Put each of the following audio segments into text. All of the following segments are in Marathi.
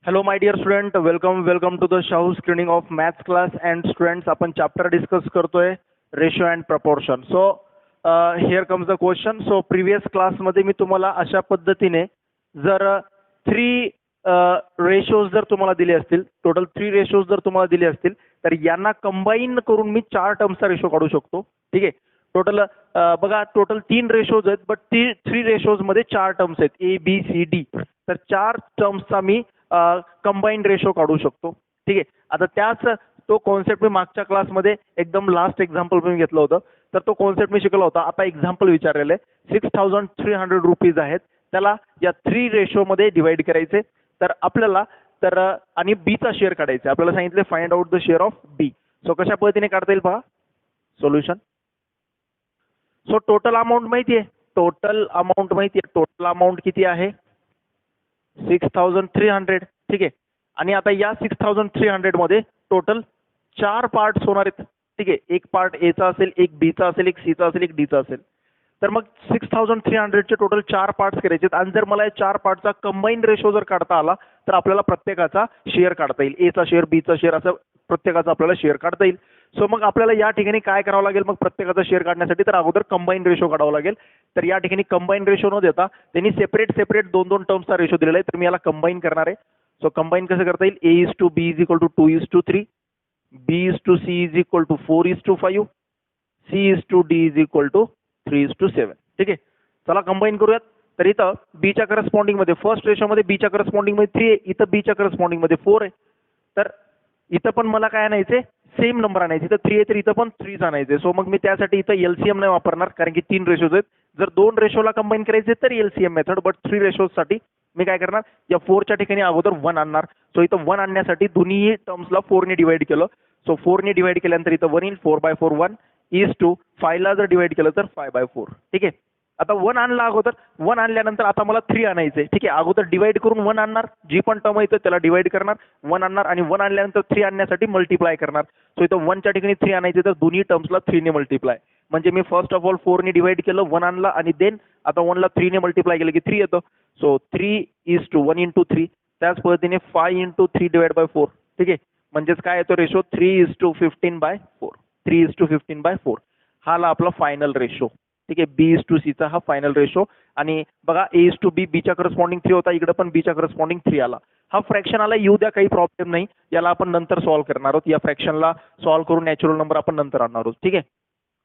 Hello, my dear student. Welcome to the Shahu screening of maths class. And students, आपण chapter discuss करतोय ratio and proportion. So here comes the question. So previous class मध्ये मी तुम्हाला अशा पद्धतीने जर थ्री रेशोज जर तुम्हाला दिले असतील, टोटल 3 रेशोज जर तुम्हाला दिले असतील, तर यांना कंबाईन करून मी 4 टर्म्सचा रेशो काढू शकतो. ठीक आहे. टोटल बघा, टोटल 3 रेशोज आहेत, बट 3 रेशोज मध्ये 4 टर्म्स आहेत, ए बी सी डी. तर 4 टर्म्सचा मी कंबाईंड रेशो काढू शकतो. ठीक आहे. आता त्याच तो कॉन्सेप्ट मी मागच्या क्लासमध्ये एकदम लास्ट एक्झाम्पल मी घेतलं होतं, तर तो कॉन्सेप्ट मी शिकला होता. आता एक्झाम्पल विचारलेलं आहे, 6300 रुपीज आहेत, त्याला या 3 रेशोमध्ये डिवाइड करायचे. तर आपल्याला आणि बीचा शेअर काढायचा. आपल्याला सांगितले find out the share of B. So कशा पद्धतीने काढता येईल पहा सोल्युशन. सो टोटल अमाऊंट माहिती आहे, टोटल अमाऊंट किती आहे, 6300. ठीक आहे. आणि आता या 6300 मध्ये टोटल 4 पार्ट्स होणार आहेत. ठीक आहे. एक पार्ट ए चा असेल, एक बी चा असेल, एक सी चा असेल, एक डी चा असेल. तर मग 6300 चे टोटल 4 पार्ट्स करायचे. आणि जर मला या 4 पार्टचा कंबाईंड रेशो जर काढता आला, तर आपल्याला प्रत्येकाचा शेअर काढता येईल. ए चा शेअर, बी चा शेअर, असं प्रत्येकाचा आपल्याला शेअर काढता येईल. सो मग आपल्याला या ठिकाणी काय करावं लागेल, मग प्रत्येकाचा शेअर काढण्यासाठी तर अगोदर कंबाईंड रेशो काढावा लागेल. तर या ठिकाणी कंबाईंड रेशो न देता त्यांनी सेपरेट 2 टर्म्सचा रेशो दिलेला आहे, तर मी याला कंबाईन करणार आहे. सो कंबाईन कसं करता येईल, A is to B is equal to 2:3, B is to C is equal to 4:5, C is to D is equal to 3:7. ठीक आहे. चला कंबाईन करूयात. तर इथं बीच्या करस्पॉन्डिंग मध्ये फर्स्ट रेशोमध्ये बीच्या करस्पॉन्डिंग मध्ये 3 आहे, इथं बीच्या करस्पॉन्डिंग मध्ये 4 आहे. तर इथं पण मला काय आणायचे, सेम नंबर आणायचे. इथं 3 आहे तर इथं पण 3 आणायचे. सो मग मी त्यासाठी इथं एलसीएम नाही वापरणार, कारण की 3 रेशोज आहेत. जर 2 रेशोला कंबाईन करायचे तर एलसीएम मेथड, बट 3 रेशोज साठी मी काय करणार, या 4च्या ठिकाणी अगोदर 1 आणणार. सो इथं 1 आणण्यासाठी दोन्ही टर्म्सला 4 ने डिवाइड केलं. सो 4 ने डिवाइड केल्यानंतर इथं 1 येईल, 4/4 1 इज टू 5 ला जर डिवाइड केलं तर 5/4. ठीक आहे. आता 1 आणला अगोदर, 1 आणल्यानंतर आता मला 3 आणायचे. ठीक आहे. अगोदर डिवाइड करून 1 आणणार, जी पण टर्म येतं त्याला डिवाइड करणार, 1 आणणार, आणि 1 आणल्यानंतर 3 आणण्यासाठी मल्टिप्लाय करणार. सो इथं 1च्या ठिकाणी 3 आणायचे, तर दोन्ही टर्म्सला 3 ने मल्टिप्लाय. म्हणजे मी फर्स्ट ऑफ ऑल 4 ने डिवाइड केलं, 1 आणला, आणि देन आता 1 ला 3 ने मल्टिप्लाय केलं की 3 येतं. So 3 is to 1 into 3. त्याच पद्धतीने 5 इंटू 3 डिवाइड बाय 4. ठीक आहे. म्हणजेच काय येतो रेशो, 3:15/4. 3:15/4 हा आपला फायनल रेशो. ठीक आहे. बी इज टू सी चा हा फायनल रेशो. आणि बघा, ए इज टू बी, बीच्या करस्पॉन्डिंग 3 होता, इकडे पण बीच्या करस्पॉन्डिंग 3 आला. हा फ्रॅक्शन आला, येऊ द्या, काही प्रॉब्लेम नाही. याला आपण नंतर सॉल्व्ह करणार आहोत. या फ्रॅक्शनला सॉल्व्ह करून नॅचरल नंबर आपण नंतर आणणार आहोत. ठीक आहे.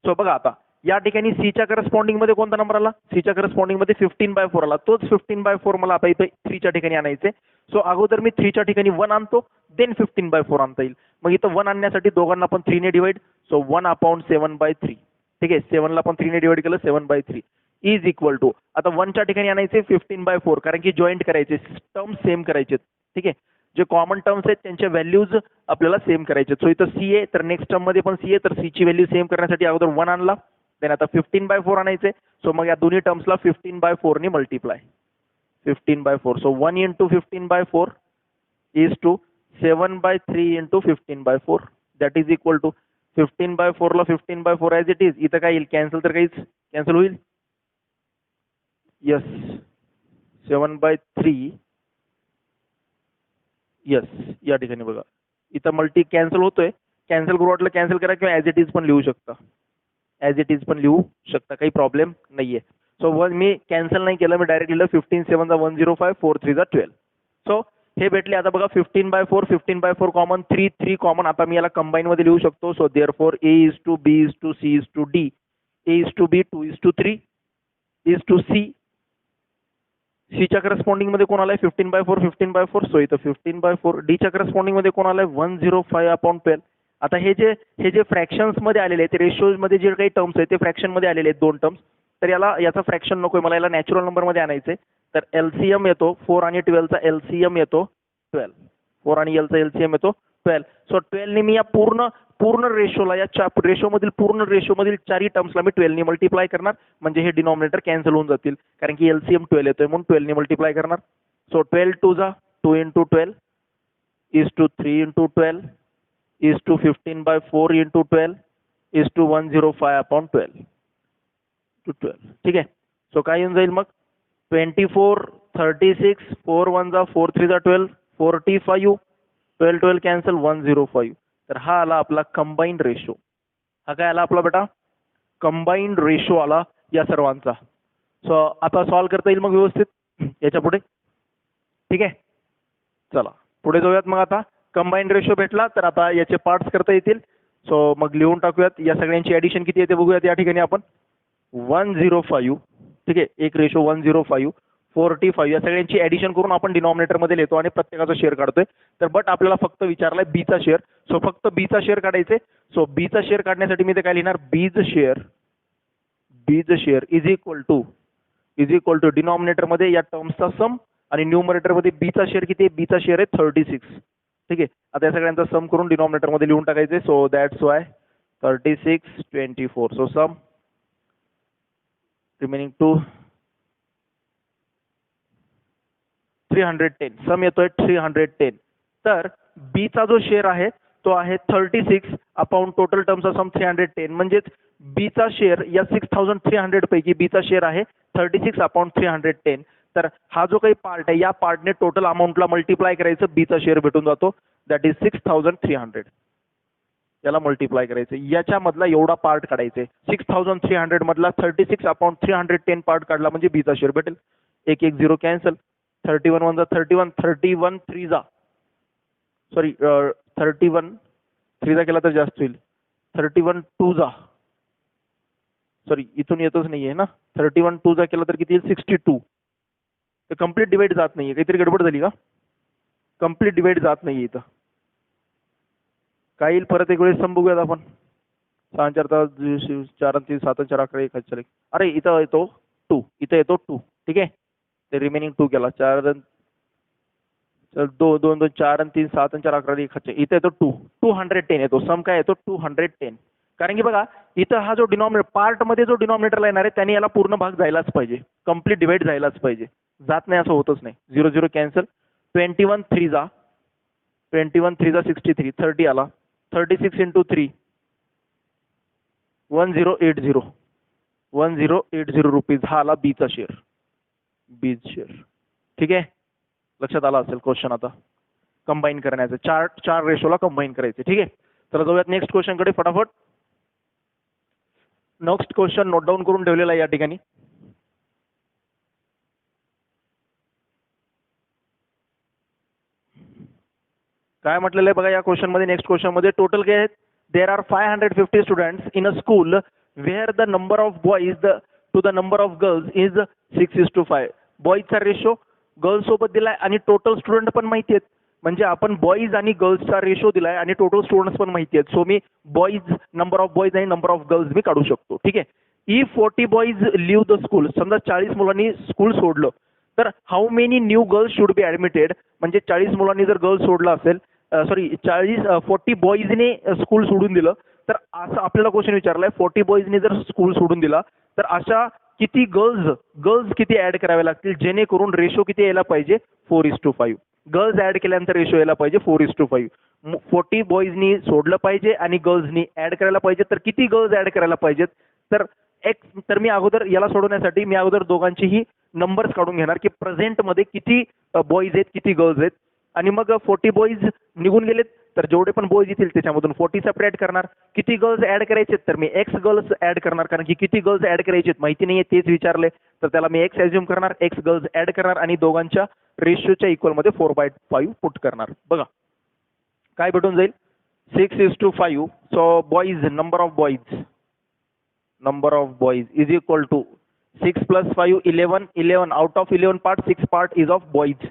सो बघा, आता या ठिकाणी सीच्या करस्पॉन्डिंग मध्ये कोणता नंबर आला, सीच्या करस्पॉन्डिंग मध्ये 15/4 आला. तोच 15/4 मला आता इथे 3च्या ठिकाणी आणायचे. सो अगोदर मी 3च्या ठिकाणी 1 आणतो, देन 15/4 आणता येईल. मग इथं 1 आणण्यासाठी दोघांना पण 3 ने डिवाइड. सो 1/7/3. ठीक आहे. 7 ला पण 3 ने डिवाइड केलं, 7/3 इज इक्वल टू, आता 1च्या ठिकाणी आणायचे 15/4, कारण की जॉईंट करायचे, टर्म सेम करायचे. ठीक आहे. जे कॉमन टर्म्स आहेत त्यांच्या व्हॅल्यूज आपल्याला सेम करायचे. सो इथं सी आहे, तर नेक्स्ट टर्म मध्ये पण सी आहे, तर सी ची व्हॅल्यू सेम करण्यासाठी अगोदर 1 आणला, देन आता 15/4 आणायचे. सो मग या दोन्ही टर्म्सला 15/4 ने multiply, 15/4. So 1 into 15/4 is to 7/3 into 15/4, that is equal to 15/4 ला 15/4 ॲज इट इज. इथं काय येईल, कॅन्सल, तर काहीच कॅन्सल होईल. यस, 7/3. यस, या ठिकाणी बघा, इथं मल्टी कॅन्सल होतोय. कॅन्सल करू वाटलं कॅन्सल करा, किंवा ॲज इट इज पण लिहू शकता, ॲज इट इज पण लिहू शकता, काही प्रॉब्लेम नाहीये. सो मी कॅन्सल नाही केलं, मी डायरेक्ट लिहिलं 15/7 105, 4/3 12. सो हे भेटले. आता बघा, 15/4 कॉमन, 3 कॉमन. आता मी याला कंबाईन मध्ये लिहू शकतो. So therefore A is to B is to C is to D, A is to B 2:3 is to C. सीच्या करस्पॉन्डिंग मध्ये कोण आलाय, 15/4. सो इथं 15/4. डीच्या करस्पॉन्डिंग मध्ये कोण आलाय, 105/12. आता हे जे फ्रॅक्शन्स मध्ये आलेले आहेत, रेशोज मध्ये जे काही टर्म्स आहेत ते फ्रॅक्शन मध्ये आलेले आहेत, 2 टर्म्स. तर याचा फ्रॅक्शन नकोय मला, याला नॅचरल नंबर मध्ये आणायचंय. तर एलसीएम येतो 4 आणि 12 चा एलसीएम येतो 12. 4 आणि एल चा एलसीएम येतो 12. सो 12 ने मी या पूर्ण रेशोला, या रेशो मधील पूर्ण रेशो मधील 4 टर्म्सला मी 12 ने मल्टिप्लाय करणार. म्हणजे हे डिनॉमिनेटर कॅन्सल होऊन जातील, कारण की एलसीएम 12 येतोय, म्हणून 12 ने मल्टिप्लाय करणार. सो 12 2 जा 2 into 12 is to 3 into 12 is to 15/4 into 12 is to 105/12 to 12. ठीक आहे. सो काय येऊन जाईल मग, 24, 36, 4 1 जा 4 3 जा 12, 45, 12 कॅन्सल, 105. तर हा आला आपला कंबाईंड रेशो. हा काय आला आपला बेटा? कंबाईंड रेशो आला या सर्वांचा. सो आता सॉल्व करता येईल मग व्यवस्थित याच्या पुढे. ठीक आहे, चला पुढे जाऊयात. मग आता कंबाईंड रेशो भेटला तर आता याचे पार्ट्स करता येतील. सो मग लिहून टाकूयात. या सगळ्यांची ऍडिशन किती येते बघूयात या ठिकाणी आपण. 105, ठीक आहे, एक रेशो 105, 45 या सगळ्यांची ऍडिशन करून आपण डिनॉमिनेटर मध्ये लिहितो आणि प्रत्येकाचा शेअर काढतोय. तर बट आपल्याला फक्त विचारलाय बीचा शेअर. सो फक्त बीचा शेअर काढायचे. सो बीचा शेअर काढण्यासाठी मी ते काय लिहिणार? B's share is equal to denominator मध्ये या टर्म्सचा सम आणि न्यूमरेटर मध्ये बीचा शेअर किती आहे? बीचा शेअर आहे 36. ठीक आहे, आता या सगळ्यांचा सम करून डिनॉमिनेटर मध्ये लिहून टाकायचे. So that's why 36, 24. So sum remaining 2, 310. Sum येतोय 310. तर बीचा जो शेअर आहे तो आहे 36 अपॉन टोटल टर्मचा सम 310. म्हणजेच बीचा शेअर या 6300 पैकी बीचा शेअर आहे 36 अपॉन 310. तर हा जो काही पार्ट आहे या पार्टने टोटल अमाऊंटला मल्टिप्लाय करायचं, बीचा शेअर भेटून जातो. That is 6300. याला मल्टिप्लाय करायचं, याच्यामधला एवढा पार्ट काढायचे. 6300 मधला 36 अपॉन 310 पार्ट काढला म्हणजे बीचा शेअर भेटेल. 1 1 0 कॅन्सल. 31 1 जा 31, 31 3 जा सॉरी 31 3 जा केला तर जास्त होईल. 31 2 जा सॉरी इथून येतच नाहीये ना. 31 2 जा केला तर किती येईल? 62. तर कम्प्लीट डिवाइड जात नाहीये. काहीतरी गडबड झाली का? कम्प्लीट डिवाइड जात नाहीये इथं. काय येईल परत एक वेळेस सम बघूयात आपण. 6 4 4 3 7 4 11 1 4. अरे इथं येतो 2, इथं येतो 2. ठीक आहे, ते रिमेनिंग 2 केला. 4 2 2 2 4 आणि 3 7 आणि 4 11 1 4. इथं येतो 2, 210 येतो. सम काय येतो? 210. कारण की बघा इथं हा जो डिनॉमिनेटर पार्ट मध्ये जो डिनॉमिनेटरला येणार आहे त्याने याला पूर्ण भाग जायलाच पाहिजे, कम्प्लीट डिवाइड जायलाच पाहिजे. जात नाही असं होतच नाही. 0 0 कॅन्सल. 21 3 जा 21 3 जा 63, 30 आला. 36 इंटू 3 1080 1080 रुपीज हा आला बीचा शेअर. बीज शेअर. ठीक आहे, लक्षात आला असेल क्वेश्चन. आता कंबाईन करण्याचं, चार रेशोला कंबाईन करायचे. ठीक आहे, तर जाऊयात नेक्स्ट क्वेश्चन कडे फटाफट. नेक्स्ट क्वेश्चन नोट डाऊन करून ठेवलेला आहे या ठिकाणी. काय म्हटलेलं आहे बघा या क्वेश्चन मध्ये. नेक्स्ट क्वेश्चन मध्ये टोटल काय आहेत? There are 550 students in a school where the number of boys to the number of girls is 6:5. बॉईजचा रेशो गर्ल्स सोबत दिलाय आणि टोटल स्टुडंट पण माहिती आहेत. म्हणजे आपण बॉईज आणि गर्ल्सचा रेशो दिलाय आणि टोटल स्टुडंट्स पण माहिती आहेत. सो मी बॉईज, नंबर ऑफ बॉईज आणि नंबर ऑफ गर्ल्स मी काढू शकतो. ठीक आहे, if 40 boys leave the school. समजा 40 मुलांनी स्कूल सोडलं तर how many new girls should be admitted. म्हणजे 40 मुलांनी जर गर्ल्स सोडला असेल, सॉरी 40 बॉईजने स्कूल सोडून दिलं तर असं आपल्याला क्वेश्चन विचारलाय. 40 बॉईजने जर स्कूल सोडून दिला तर अशा किती गर्ल्स किती ऍड करावे लागतील जेणेकरून रेशो किती यायला पाहिजे? 4:5. गर्ल्स ऍड केल्यानंतर रेशो यायला पाहिजे 4:5. 40 बॉईजनी सोडलं पाहिजे आणि गर्ल्सनी ऍड करायला पाहिजे. तर किती गर्ल्स ऍड करायला पाहिजेत? तर मी अगोदर याला सोडवण्यासाठी मी अगोदर दोघांचीही नंबर्स काढून घेणार की प्रेझेंट मध्ये किती बॉईज आहेत, किती गर्ल्स आहेत. आणि मग 40 बॉईज निघून गेलेत तर जेवढे पण बॉईज येतील त्याच्यामधून 40 सेपरेट करणार. किती गर्ल्स ऍड करायचे तर मी एक्स गर्ल्स ऍड करणार, कारण की किती गर्ल्स ऍड करायचे माहिती नाहीये तेच विचारले तर त्याला मी एक्स अज्युम करणार, एक्स गर्ल्स ऍड करणार आणि दोघांच्या रेशिओच्या इक्वल मध्ये 4/5 पुट करणार. बघा काय भेटून जाईल? 6:5. So boys, number of boys is equal to 6 + 5 11. Out of 11 part 6 part is of boys.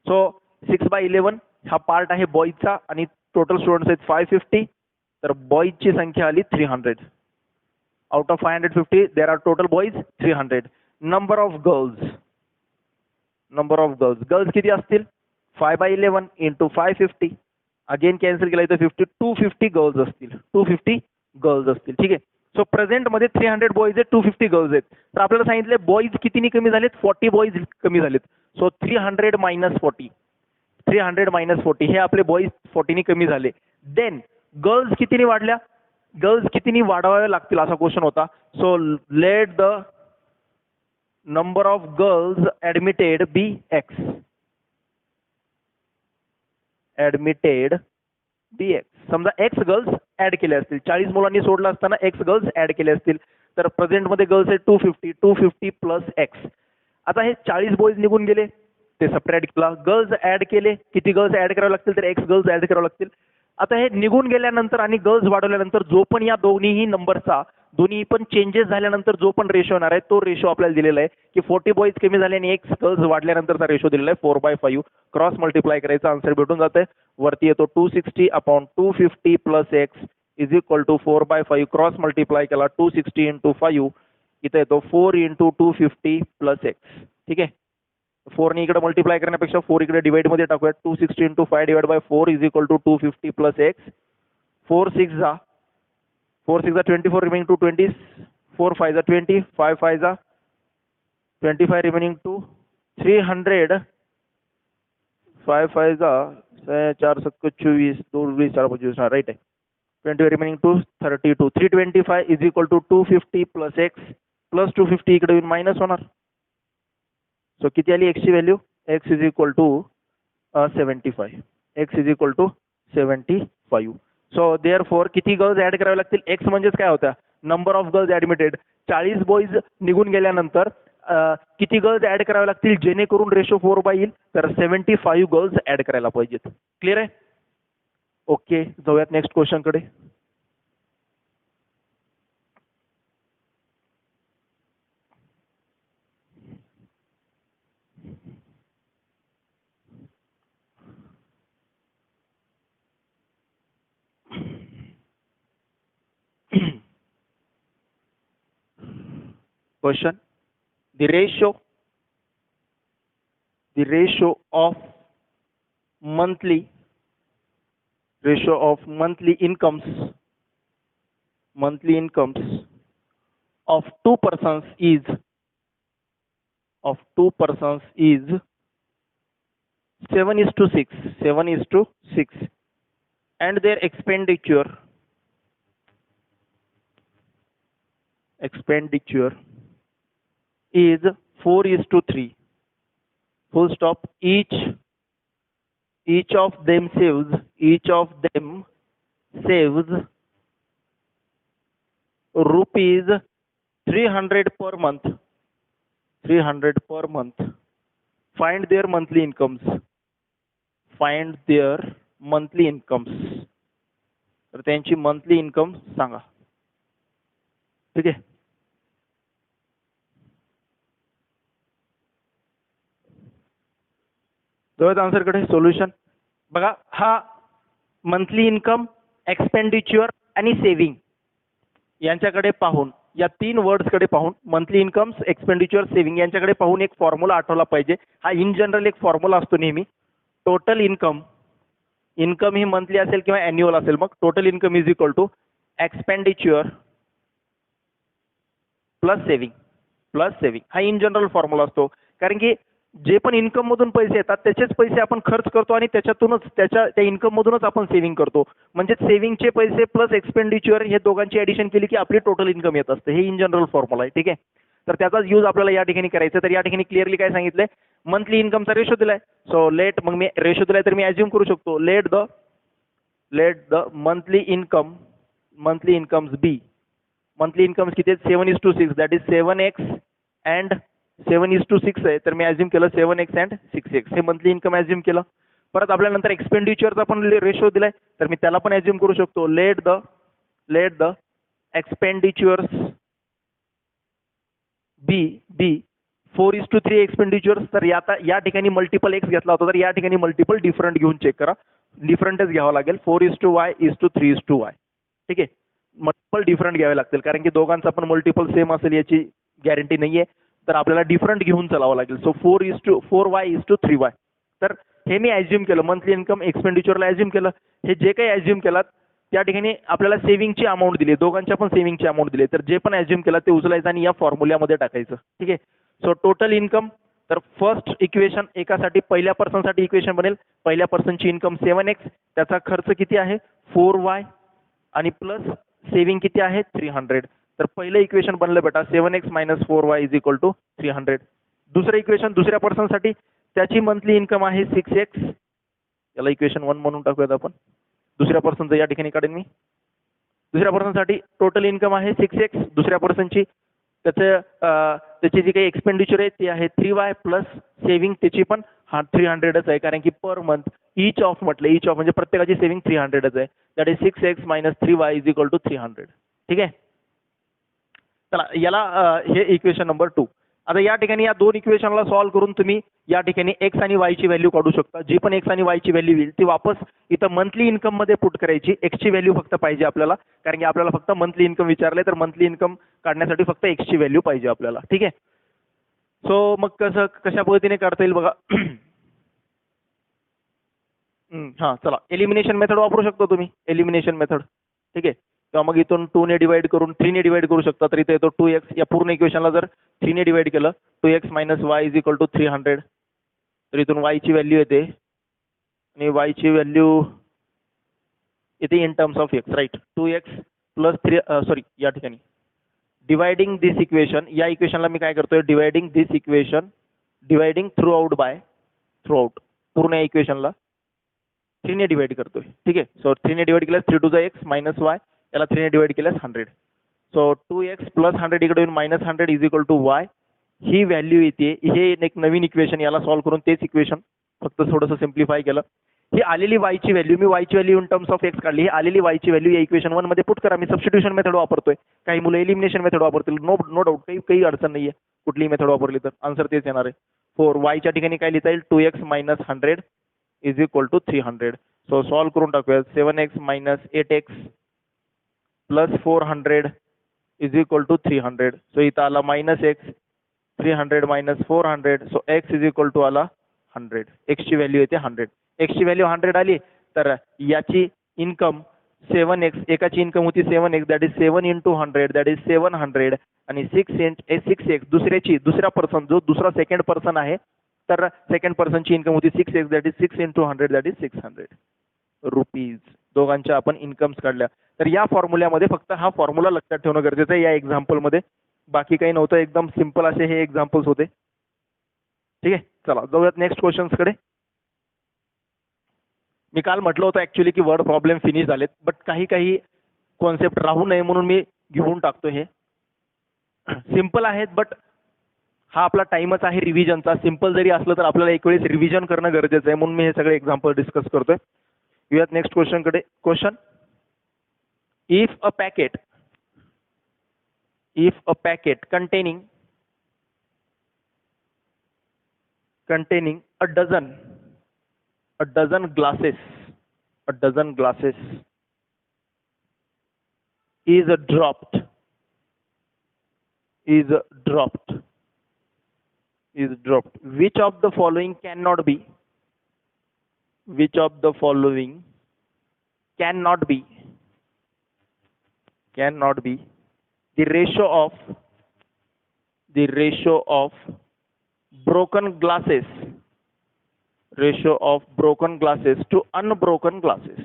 So 6/11 हा पार्ट आहे बॉईजचा आणि टोटल स्टुडंट्स आहेत 550. तर बॉईजची संख्या आली 300. Out of 550 there are total boys 300. Number of girls किती असतील? 5/11 इंटू 550. अगेन कॅन्सल केला इथं 50. 250 गर्ल्स असतील. 250 गर्ल्स असतील. ठीक आहे, सो प्रेझेंट मध्ये 300 बॉईज आहेत, 250 गर्ल्स आहेत. तर आपल्याला सांगितले बॉईज कितीनी कमी झालेत? 40 बॉईज कमी झालेत. सो 300 - 40. 300 - 40 हे आपले बॉईज 40 नी कमी झाले. देन गर्ल्स कितीनी वाढल्या? गर्ल्स कितीनी वाढवाव्या लागतील असा क्वेश्चन होता. So let the number of girls admitted be x. Admitted DX. समजा एक्स गर्ल्स ऍड केले असतील, 40 मुलांनी सोडलं असताना एक्स गर्ल्स ऍड केले असतील, तर प्रेझेंटमध्ये गर्ल्स आहेत 250 प्लस एक्स. आता हे 40 बॉयज निघून गेले, ते सबट्रॅक्ट केला, गर्ल्स ऍड केले, किती गर्ल्स ऍड करावे लागतील तर एक्स गर्ल्स ऍड करावे लागतील. आता हे निघून गेल्यानंतर आणि गर्ल्स वाढवल्यानंतर जो पण या दोन्हीही नंबरचा दोन्ही पण चेंजेस झाल्यानंतर जो पण रेशो येणार आहे तो रेशो आपल्याला दिलेला आहे की 40 बॉयज कमी झाले आणि एक्स गर्ल्स वाढल्यानंतरचा रेशो दिलेला आहे 4/5. क्रॉस मल्टिप्लाय करायचा आन्सर भेटून जाते. वरती येतो 260 upon 250 plus x is equal to 4/5. Cross multiply केला 260 इंटू 5, इथे येतो 4 इंटू 250 प्लस एक्स. ठीक आहे, 4 ने इकडे मल्टिप्लाय करण्यापेक्षा 4 इकडे डिवाइड मध्ये टाकूया. 260 into 5 divide by 4 is equal to 250 plus x. 4 6 जा 24 रिमेनिंग टू 20, 4 5 जा 20, 5 5 जा 25 रिमेनिंग टू 300, 5 5 जा 4 7 24, 2 20 4 25, राइट आहे. 20 remaining to 32, 325 is equal to 250 plus x plus 250 इकडे येऊन मायनस होणार. सो किती आली एक्सची value? X is equal to 75. X is equal to 75. So therefore किती गर्ल्स ऍड करावे लागतील? एक्स म्हणजेच काय होत्या? Number of girls admitted. 40 boys निघून गेल्यानंतर किती गर्ल्स ऍड करावे लागतील जेणेकरून रेशो 4/5 येईल? तर 75 गर्ल्स ऍड करायला पाहिजेत. क्लिअर आहे? ओके, जाऊयात नेक्स्ट क्वेश्चन कडे. Question: the ratio of monthly incomes of two persons is 7:6, and their expenditure is 4:3. Full stop. Each of them saves rupees 300 per month. Find their monthly incomes. तर त्यांची मंथली इन्कम सांगा. ठीक आहे. जाऊयात आन्सर कडे. सोल्युशन बघा, हा मंथली इन्कम, एक्सपेंडिचर आणि सेव्हिंग यांच्याकडे पाहून, या 3 वर्ड्स कडे पाहून, मंथली इन्कम, एक्सपेंडिचर, सेव्हिंग यांच्याकडे पाहून एक फॉर्म्युला आठवला पाहिजे. हा इन जनरल एक फॉर्म्युला असतो नेहमी. टोटल इन्कम ही मंथली असेल किंवा अॅन्युअल असेल, मग total income is equal to expenditure plus saving. हा इन जनरल फॉर्म्युला असतो. कारण की जे पण इन्कम मधून पैसे येतात त्याचेच पैसे आपण खर्च करतो आणि त्याच्यातूनच त्या इन्कम मधूनच आपण सेव्हिंग करतो. म्हणजे सेव्हिंगचे पैसे प्लस एक्सपेंडिचर हे दोघांची ऍडिशन केली की आपली टोटल इन्कम येत असते. हे इन जनरल फॉर्म्युला आहे. ठीक आहे, तर त्याचाच यूज आपल्याला या ठिकाणी करायचा. तर या ठिकाणी क्लिअरली काय सांगितलंय? मंथली इन्कमचा रेशो दिलाय. सो लेट, मग मी रेशो दिलाय तर मी अज्युम करू शकतो, let the monthly incomes be. Monthly incomes किती आहेत? 7:6, दॅट इज 7x अँड 7:6 आहे. तर मी अज्युम केलं 7x अँड 6x. हे मंथली इन्कम अज्युम केलं. परत आपल्या नंतर एक्सपेंडिचरचा पण रेशो दिलाय, तर मी त्याला पण अज्युम करू शकतो, let the expenditures be 4:3 expenditures. तर या ठिकाणी मल्टिपल एक्स घेतला होता, तर या ठिकाणी मल्टिपल डिफरंट घेऊन चेक करा. डिफरंटच घ्यावा लागेल. 4:3:3. ठीक आहे, मल्टिपल डिफरंट घ्यावे लागतील कारण की दोघांचा पण मल्टिपल सेम असेल याची गॅरंटी नाहीये. तर आपल्याला डिफरंट घेऊन चालावं लागेल. So 4:4y:3y. तर हे मी अज्युम केलं, मंथली इन्कम एक्सपेंडिचरला अज्युम केलं. हे जे काही अज्युम केलात त्या ठिकाणी आपल्याला सेव्हिंगची अमाऊंट दिली, दोघांच्या पण सेव्हिंगची अमाऊंट दिली. तर जे पण अज्युम केलं ते उचलायचं आणि या फॉर्म्युल्यामध्ये टाकायचं. ठीक आहे. सो टोटल इन्कम, तर फर्स्ट इक्वेशन एकासाठी पहिल्या पर्सनसाठी इक्वेशन बनेल. पहिल्या पर्सनची इन्कम 7x, त्याचा खर्च किती आहे 4y आणि प्लस सेव्हिंग किती आहे 300. तर पहिलं इक्वेशन बनलं बेटा 7x - 4y is equal to 300. दुसरं इक्वेशन दुसऱ्या पर्सनसाठी, त्याची मंथली इन्कम आहे 6x याला इक्वेशन 1 म्हणून टाकूयात आपण. दुसऱ्या पर्सनचं या ठिकाणी काढेन मी. दुसऱ्या पर्सनसाठी टोटल इन्कम आहे 6x, दुसऱ्या पर्सनची त्याची जी काही एक्सपेंडिचर आहे ती आहे 3y प्लस सेव्हिंग त्याची पण 300च आहे, कारण की पर मंथ ईच ऑफ म्हटलं, ईच ऑफ म्हणजे प्रत्येकाची सेव्हिंग 300च आहे. That is 6x minus 3y is equal to 300. ठीक आहे. चला याला हे इक्वेशन नंबर 2. आता या ठिकाणी या दोन इक्वेशनला सॉल्व्ह करून तुम्ही या ठिकाणी एक्स आणि वाय ची व्हॅल्यू काढू शकता. जी पण एक्स आणि वाय ची व्हॅल्यू येईल ती वापस इथं मंथली इन्कम मध्ये पुट करायची. एक्स ची व्हॅल्यू फक्त पाहिजे आपल्याला, कारण की आपल्याला फक्त मंथली इन्कम विचारले, तर मंथली इन्कम काढण्यासाठी फक्त एक्स ची व्हॅल्यू पाहिजे आपल्याला. ठीक आहे. सो मग कशा पद्धतीने काढता येईल बघा. हां चला, एलिमिनेशन मेथड वापरू शकतो तुम्ही, एलिमिनेशन मेथड. ठीक आहे. किंवा मग इथून 2 ने डिवाइड करून 3 ने डिवाइड करू शकता. तर इथे येतो 2x. या पूर्ण इक्वेशनला जर 3 ने डिवाइड केलं 2x minus y is equal to 300. तर इथून y ची व्हॅल्यू येते आणि y ची व्हॅल्यू येते in terms of x, right. 2x plus 3 sorry या ठिकाणी डिवाइडिंग दिस इक्वेशन, या इक्वेशनला मी काय करतोय dividing this equation, dividing through out by through out, पूर्ण इक्वेशनला 3 ने डिवाइड करतोय. ठीक आहे. सो 3 ने डिवाइड केल्यास 3 to the x minus y, याला 3 ने डिवाइड केल्यास 100. सो 2x प्लस 100 इकडे येऊन minus 100 is equal to y. ही व्हॅल्यू येते. हे एक नवीन इक्वेशन, याला सॉल्व्ह करून तेच इक्वेशन फक्त थोडंसं सिम्प्लिफाय केलं. ही आलेली y ची व्हॅल्यू, मी y ची value in terms of x काढली. ही आलेली y ची व्हॅल्यू या इक्वेशन 1 मध्ये पुट करा. मी सबस्टिट्यूशन मेथड वापरतोय, काही मुलं एलिमिनेशन मेथड वापरतील. नो डाऊट, काही अडचण नाहीये. कुठलीही मेथड वापरली तर आन्सर तेच येणार आहे. फॉर y च्या ठिकाणी काय लिहिता येईल 2x minus 100 is equal to 300. So solve करून टाकूया. 7x minus 8x plus 400 is equal to 300. So इथं आला minus x, 300 minus 400. So x is equal to आला 100. x ची व्हॅल्यू येते 100. x ची व्हॅल्यू 100 आली तर याची इन्कम 7x, एकाची इन्कम होती 7x, that is 7 into 100 that is 700. आणि 6x दुसऱ्या पर्सन, जो दुसरा सेकंड पर्सन आहे, तर सेकंड पर्सनची इन्कम होती 6x that is 6 into 100 that is 600 rupees. दोघांच्या आपण इन्कम्स काढल्या. तर या फॉर्म्युल्यामध्ये फक्त हा फॉर्म्युला लक्षात ठेवणं गरजेचं आहे या एक्झाम्पल मध्ये. बाकी काही नव्हतं, एकदम सिंपल असे हे एक्झाम्पल्स होते. ठीक आहे. चला जाऊयात नेक्स्ट क्वेश्चन्स कडे. मी काल म्हटलं होतं ऍक्च्युली की वर्ड प्रॉब्लेम फिनिश झालेत, बट काही कॉन्सेप्ट राहू नये म्हणून मी घेऊन टाकतो. हे सिंपल आहेत, बट हा आपला टाइमच आहे रिव्हिजनचा. सिंपल जरी असलं तर आपल्याला एक वेळेस रिव्हिजन करणं गरजेचं आहे, म्हणून मी हे सगळे एक्झाम्पल डिस्कस करतोय. येऊयात नेक्स्ट क्वेश्चन कडे. Question, if a packet containing a dozen glasses is dropped, which of the following cannot be the ratio of broken glasses to unbroken glasses?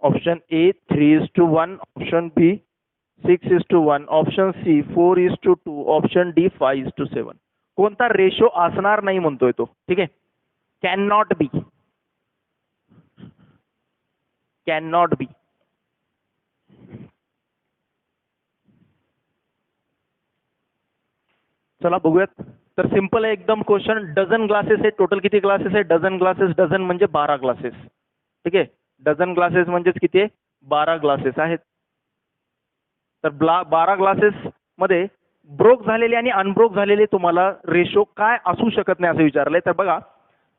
Option A 3:1, option B 6:1, option C 4:2, option D 5:7. कोणता रेशो असणार नाही म्हणतोय तो. ठीक आहे. Can not be. चला बघूयात. तर सिंपल आहे एकदम क्वेश्चन. डझन ग्लासेस आहे. टोटल किती ग्लासेस आहे? Dozen glasses. डझन म्हणजे 12 ग्लासेस. ठीक आहे. डझन ग्लासेस म्हणजेच किती? 12 ग्लासेस आहेत. तर 12 ग्लासेस मध्ये ब्रोक झालेले आणि अनब्रोक झालेले तुम्हाला रेशो काय असू शकत नाही असं विचारलंय. तर बघा,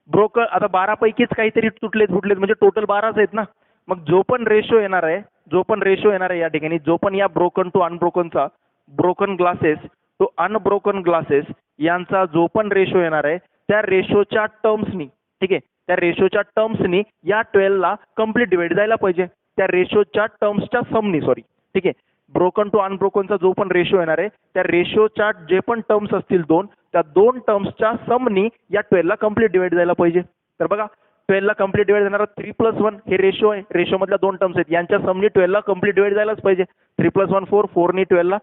ब्रोक आता 12 पैकीच काहीतरी तुटलेत फुटलेत, म्हणजे टोटल 12च आहेत ना. मग जो पण रेशो येणार आहे या ठिकाणी, जो पण या ब्रोकन टू अनब्रोकनचा, broken glasses to unbroken glasses यांचा जो पण रेशो येणार आहे, त्या रेशोच्या टर्म्सनी, ठीक आहे, त्या रेशोच्या टर्म्सनी या 12 ला कम्प्लीट डिवाइड जायला पाहिजे. त्या रेशोच्या टर्म्सच्या समनी, सॉरी, ठीक आहे, ब्रोकन टू अनब्रोकनचा जो पण रेशो येणार आहे, त्या रेशोच्या जे पण टर्म्स असतील दोन, त्या दोन टर्म्सच्या समनी या 12 ला कम्प्लीट डिवाइड जायला पाहिजे. तर बघा, 12 ला कम्प्लीट डिवाइड जाणार 3+1 हे रेशो आहे. रेशो मधल्या दोन टर्म्स आहेत, यांच्या समनी 12 ला कम्प्लीट डिवाइड जायलाच पाहिजे. 3+1 4, 4 नी 12 ला,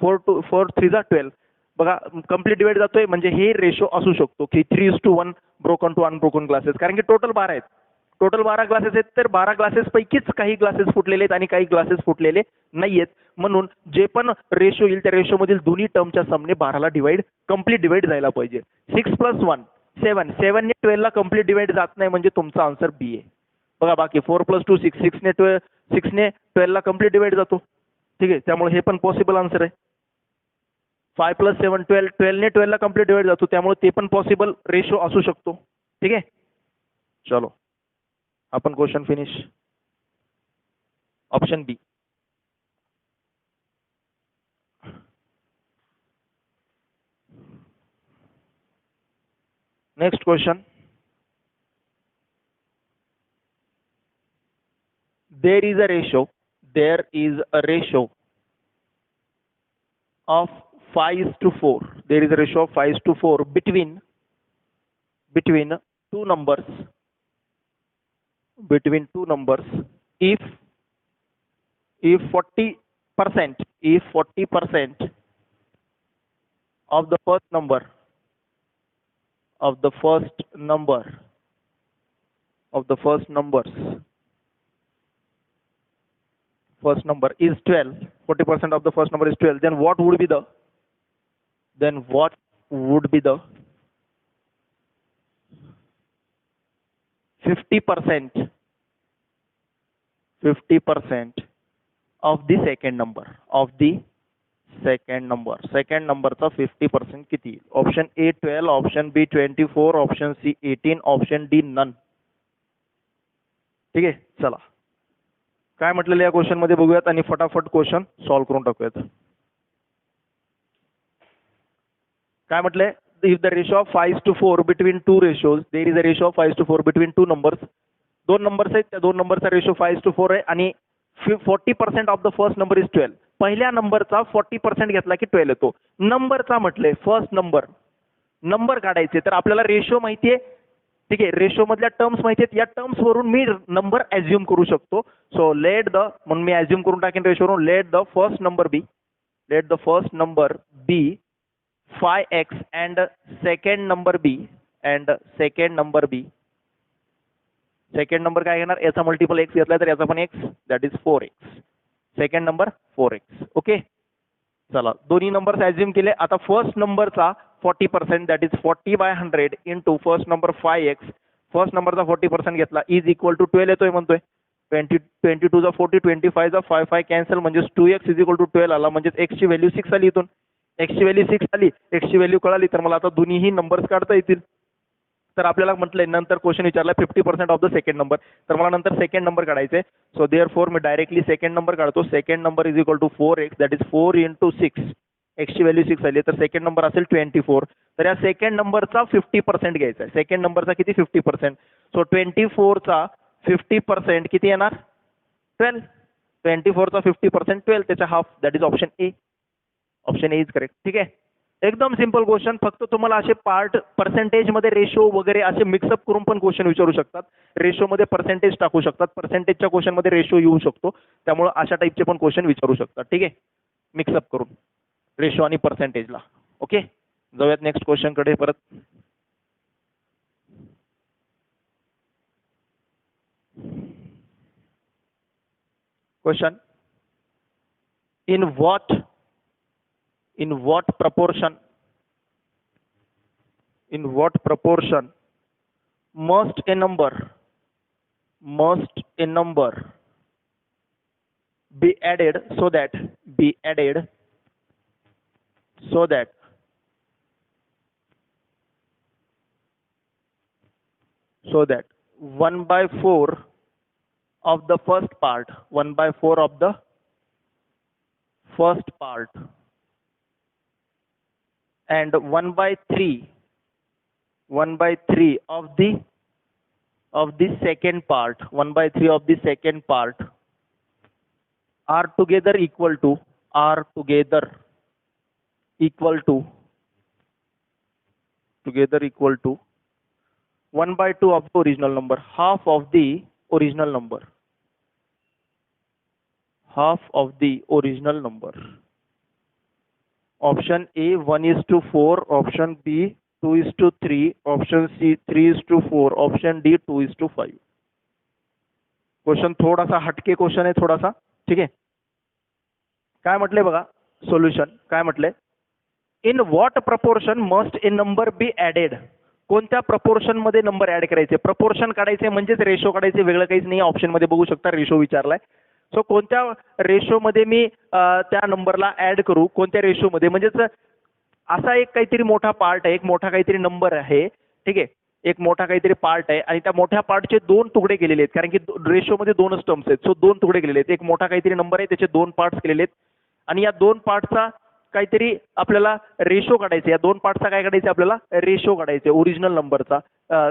4 3 12. बघा कम्प्लीट डिवाइड जातोय म्हणजे हे रेशो असू शकतो की 3:1 ब्रोकन टू अनब्रोकन ग्लासेस, कारण की टोटल 12 आहेत. टोटल 12 ग्लासेस आहेत, तर 12 ग्लासेस पैकीच काही ग्लासेस फुटलेले आहेत आणि काही ग्लासेस फुटलेले नाहीयेत. म्हणून जे पण रेशो येईल त्या रेशो मधील दोन्ही टर्मच्या समने 12ला डिवाइड कम्प्लीट डिवाइड जायला पाहिजे. 6 + 1 7, 7 ने 12 ला कम्प्लीट डिवाइड जात नाही म्हणजे तुमचा आन्सर बी आहे. बघा बाकी 4 + 2 6, 6 ने 12 ला कम्प्लीट डिवाइड जातो. ठीक आहे, त्यामुळे हे पण पॉसिबल आन्सर आहे. 5 + 7 12, 12 ने 12 ला कम्प्लीट डिवाइड जातो, त्यामुळे ते पण पॉसिबल रेशो असू शकतो. ठीक आहे, चलो आपण question finish. Option B. Next question. There is a ratio of 5:4. There is a ratio of 5:4 between two numbers. If 40% of the first number first number is 12, 40% of the first number is 12, then what would be the 50% of the second number second number चा 50% किती? Option A 12, option B 24, option C 18, option D none. ठीक आहे, चला काय म्हटलेलं या क्वेश्चन मध्ये बघूयात आणि फटाफट क्वेश्चन सॉल्व्ह करून टाकूयात. काय म्हटलंय? If the ratio of 5:4 between two ratios, there is a ratio of 5:4 between two numbers. दोन नंबर्स आहेत, त्या दोन नंबरचा रेशो 5:4 आहे आणि 40% of the first number is 12. पहिल्या नंबरचा 40% घेतला की 12 येतो. नंबरचा म्हटलंय फर्स्ट नंबर काढायचे, तर आपल्याला रेशो माहितीये. ठीक आहे, रेशो मधल्या टर्म्स माहिती आहेत, या टर्म्स वरून मी नंबर ऍज्युम करू शकतो. सो म्हणून मी ऍज्युम करून टाकेन रेशोवरून. Let the first number be 5x and second number second number काय घेणार? याचा मल्टिपल x घेतला तर याचा पण x, that is 4x. Second number 4x. Okay, चला दोन्ही नंबर्स ऍज्युम केले. आता फर्स्ट नंबरचा 40% that is 40/100 into first number 5x. First नंबरचा 40% घेतला इज इक्वल टू 12 येतोय म्हणतोय. 22 जा 40, 25 जा 5 कॅन्सल म्हणजे 2x इज इक्वल टू 12 आला, म्हणजे x ची व्हॅल्यू 6 आली. इथून x ची व्हॅल्यू 6 आली, x ची व्हॅल्यू कळाली, तर मला आता दोन्हीही नंबर्स काढता येतील. तर आपल्याला म्हटलंय नंतर क्वेश्चन विचारला 50% ऑफ द सेकंड नंबर, तर मला नंतर सेकंड नंबर काढायचे. सो देअरफॉर मी डायरेक्टली सेकंड नंबर काढतो. Second number is equal to 4x that is 4 into 6. x ची व्हॅल्यू 6 आली, तर सेकंड नंबर असेल 24. तर या सेकंड नंबरचा 50% घ्यायचा आहे. सेकंड नंबरचा किती? 50%. सो 24चा 50% किती येणार? 12. 24चा 50% 12, त्याचा half, that is option A. Option A is correct. ठीक आहे, एकदम सिंपल क्वेश्चन. फक्त तुम्हाला असे पार्ट पर्सेंटेज मध्ये रेशो वगैरे असे मिक्सअप करून पण क्वेश्चन विचारू शकतात. रेशो मध्ये पर्सेंटेज टाकू शकतात, पर्सेंटेजच्या क्वेश्चन मध्ये रेशो येऊ शकतो, त्यामुळे अशा टाईपचे पण क्वेश्चन विचारू शकतात. ठीक आहे, मिक्सअप करून रेशो आणि पर्सेंटेजला. ओके, जाऊयात नेक्स्ट क्वेश्चन कडे परत. Question. In what proportion must a number be added so that 1/4 of the first part and 1/3 of the second part, 1/3 of the second part are together equal to 1/2 of the original number, half of the original number. Option A 1:4, option B 2:3, option C 3:4, option D 2:5. Question थोडासा हटके क्वेश्चन आहे थोडासा. ठीक आहे. काय म्हटलंय बघा सोल्युशन काय म्हटलंय. In what proportion must a number be added. कोणत्या प्रपोर्शन मध्ये नंबर ऍड करायचे. प्रपोर्शन काढायचे म्हणजेच रेशो काढायचे, वेगळं काहीच नाही. ऑप्शन मध्ये बघू शकता रेशो विचारलाय. सो कोणत्या रेशो मध्ये मी त्या नंबरला ऍड करू, कोणत्या रेशो मध्ये, म्हणजेच असा एक काहीतरी मोठा पार्ट आहे, एक मोठा काहीतरी नंबर आहे. ठीक आहे. एक मोठा काहीतरी पार्ट आहे आणि त्या मोठ्या पार्टचे दोन तुकडे केलेले आहेत, कारण की रेशोमध्ये दोनच टर्म्स आहेत. सो दोन तुकडे केलेले आहेत. एक मोठा काहीतरी नंबर आहे, त्याचे दोन पार्ट्स केलेले आहेत आणि या दोन पार्टचा काहीतरी आपल्याला रेशो काढायचा. या दोन पार्टचा काय काढायचं आपल्याला, रेशो काढायचे. ओरिजिनल नंबरचा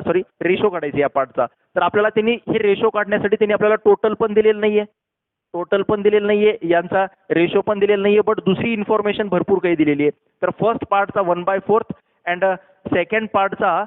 सॉरी रेशो काढायचे या पार्टचा. तर आपल्याला त्यांनी हे रेशो काढण्यासाठी त्यांनी आपल्याला टोटल पण दिलेलं नाहीये, टोटल पण दिलेलं नाहीये, यांचा रेशो पण दिलेला नाहीये, बट दुसरी इन्फॉर्मेशन भरपूर काही दिलेली आहे. तर फर्स्ट पार्टचा 1/4 अँड सेकंड पार्टचा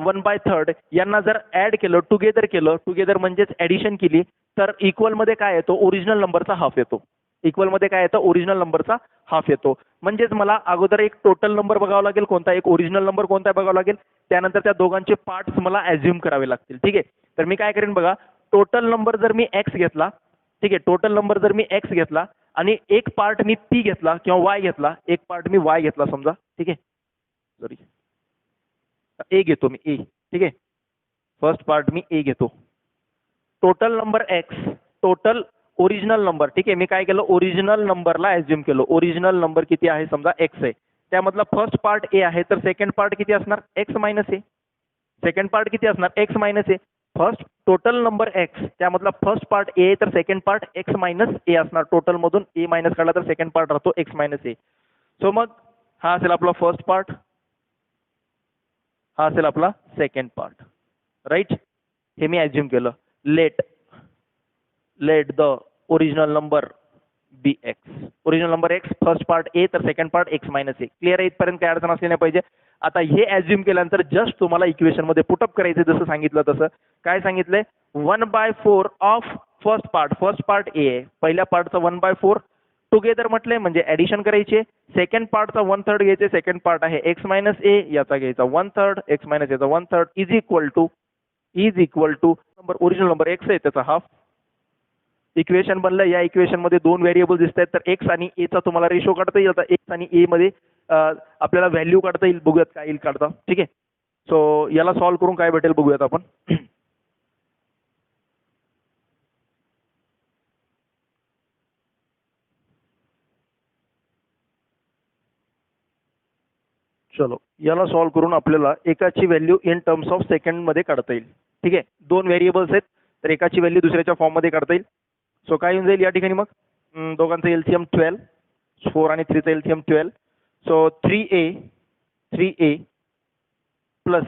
1/3 यांना जर ऍड केलं, टुगेदर म्हणजेच ऍडिशन केली, तर इक्वल मध्ये काय येतो, ओरिजिनल नंबरचा हाफ येतो. इक्वल मध्ये काय येतं, ओरिजिनल नंबरचा हाफ येतो. म्हणजेच मला अगोदर एक टोटल नंबर बघावा लागेल कोणता, एक ओरिजिनल नंबर कोणता बघावा लागेल, त्यानंतर त्या दोघांचे पार्ट्स मला ॲझ्युम करावे लागतील. ठीक आहे. तर मी काय करेन बघा, टोटल नंबर जर मी एक्स घेतला, ठीक आहे, टोटल नंबर जर मी एक्स घेतला आणि एक पार्ट मी पी घेतला किंवा वाय घेतला, एक पार्ट मी वाय घेतला समजा. ठीक आहे. सॉरी ए घेतो मी, ए. ठीक आहे. फर्स्ट पार्ट मी ए घेतो. Total number x, total original number. ठीक आहे. मी काय केलं, ओरिजिनल नंबरला ॲझ्युम केलं. ओरिजिनल नंबर किती आहे समजा एक्स आहे, त्यामधला फर्स्ट पार्ट ए आहे, तर सेकंड पार्ट किती असणार, एक्स मायनस ए. सेकंड पार्ट किती असणार, एक्स मायनस ए. फर्स्ट टोटल नंबर एक्स, त्यामधला फर्स्ट पार्ट ए तर सेकंड पार्ट एक्स मायनस ए असणार. टोटल मधून ए मायनस काढला तर सेकंड पार्ट राहतो एक्स मायनस ए. सो मग हा असेल आपला फर्स्ट पार्ट, हा असेल आपला सेकंड पार्ट. राईट. हे मी ॲझ्युम केलं. Let the original number be x. Original number x, first part a तर second part x minus a. Clear आहे इथपर्यंत, काय अडचण असली नाही पाहिजे. आता हे ॲझ्युम केल्यानंतर जस्ट तुम्हाला इक्वेशन मध्ये पुटअप करायचे, जसं सांगितलं तसं. काय सांगितलंय, 1/4 ऑफ फर्स्ट पार्ट ए आहे, पहिल्या पार्टचा 1/4 टुगेदर म्हटले म्हणजे ऍडिशन करायचे. सेकंड पार्टचा 1/3 घ्यायचे, सेकंड पार्ट आहे एक्स मायनस ए, याचा घ्यायचा 1/3, एक्स मायनस याचा 1/3 is equal to number original number x आहे त्याचा हाफ. इक्वेशन बनलं. या इक्वेशन मध्ये दोन व्हेरिएबल दिसत आहेत, तर एक्स आणि ए चा तुम्हाला रेशो काढता येईल. आता एक्स आणि ए मध्ये आपल्याला व्हॅल्यू काढता येईल, बघूयात काय येईल काढता. ठीक आहे. सो याला सॉल्व्ह करून काय भेटेल बघूयात आपण. चलो याला सॉल्व्ह करून आपल्याला एकाची value in terms of second मध्ये काढता येईल. ठीक आहे. दोन व्हेरिएबल्स आहेत, तर एकाची व्हॅल्यू दुसऱ्याच्या फॉर्म मध्ये काढता येईल. सो काय येऊन जाईल या ठिकाणी, मग दोघांचा एलसीएम 12, 4 आणि 3 चा LCM 12. So 3a plus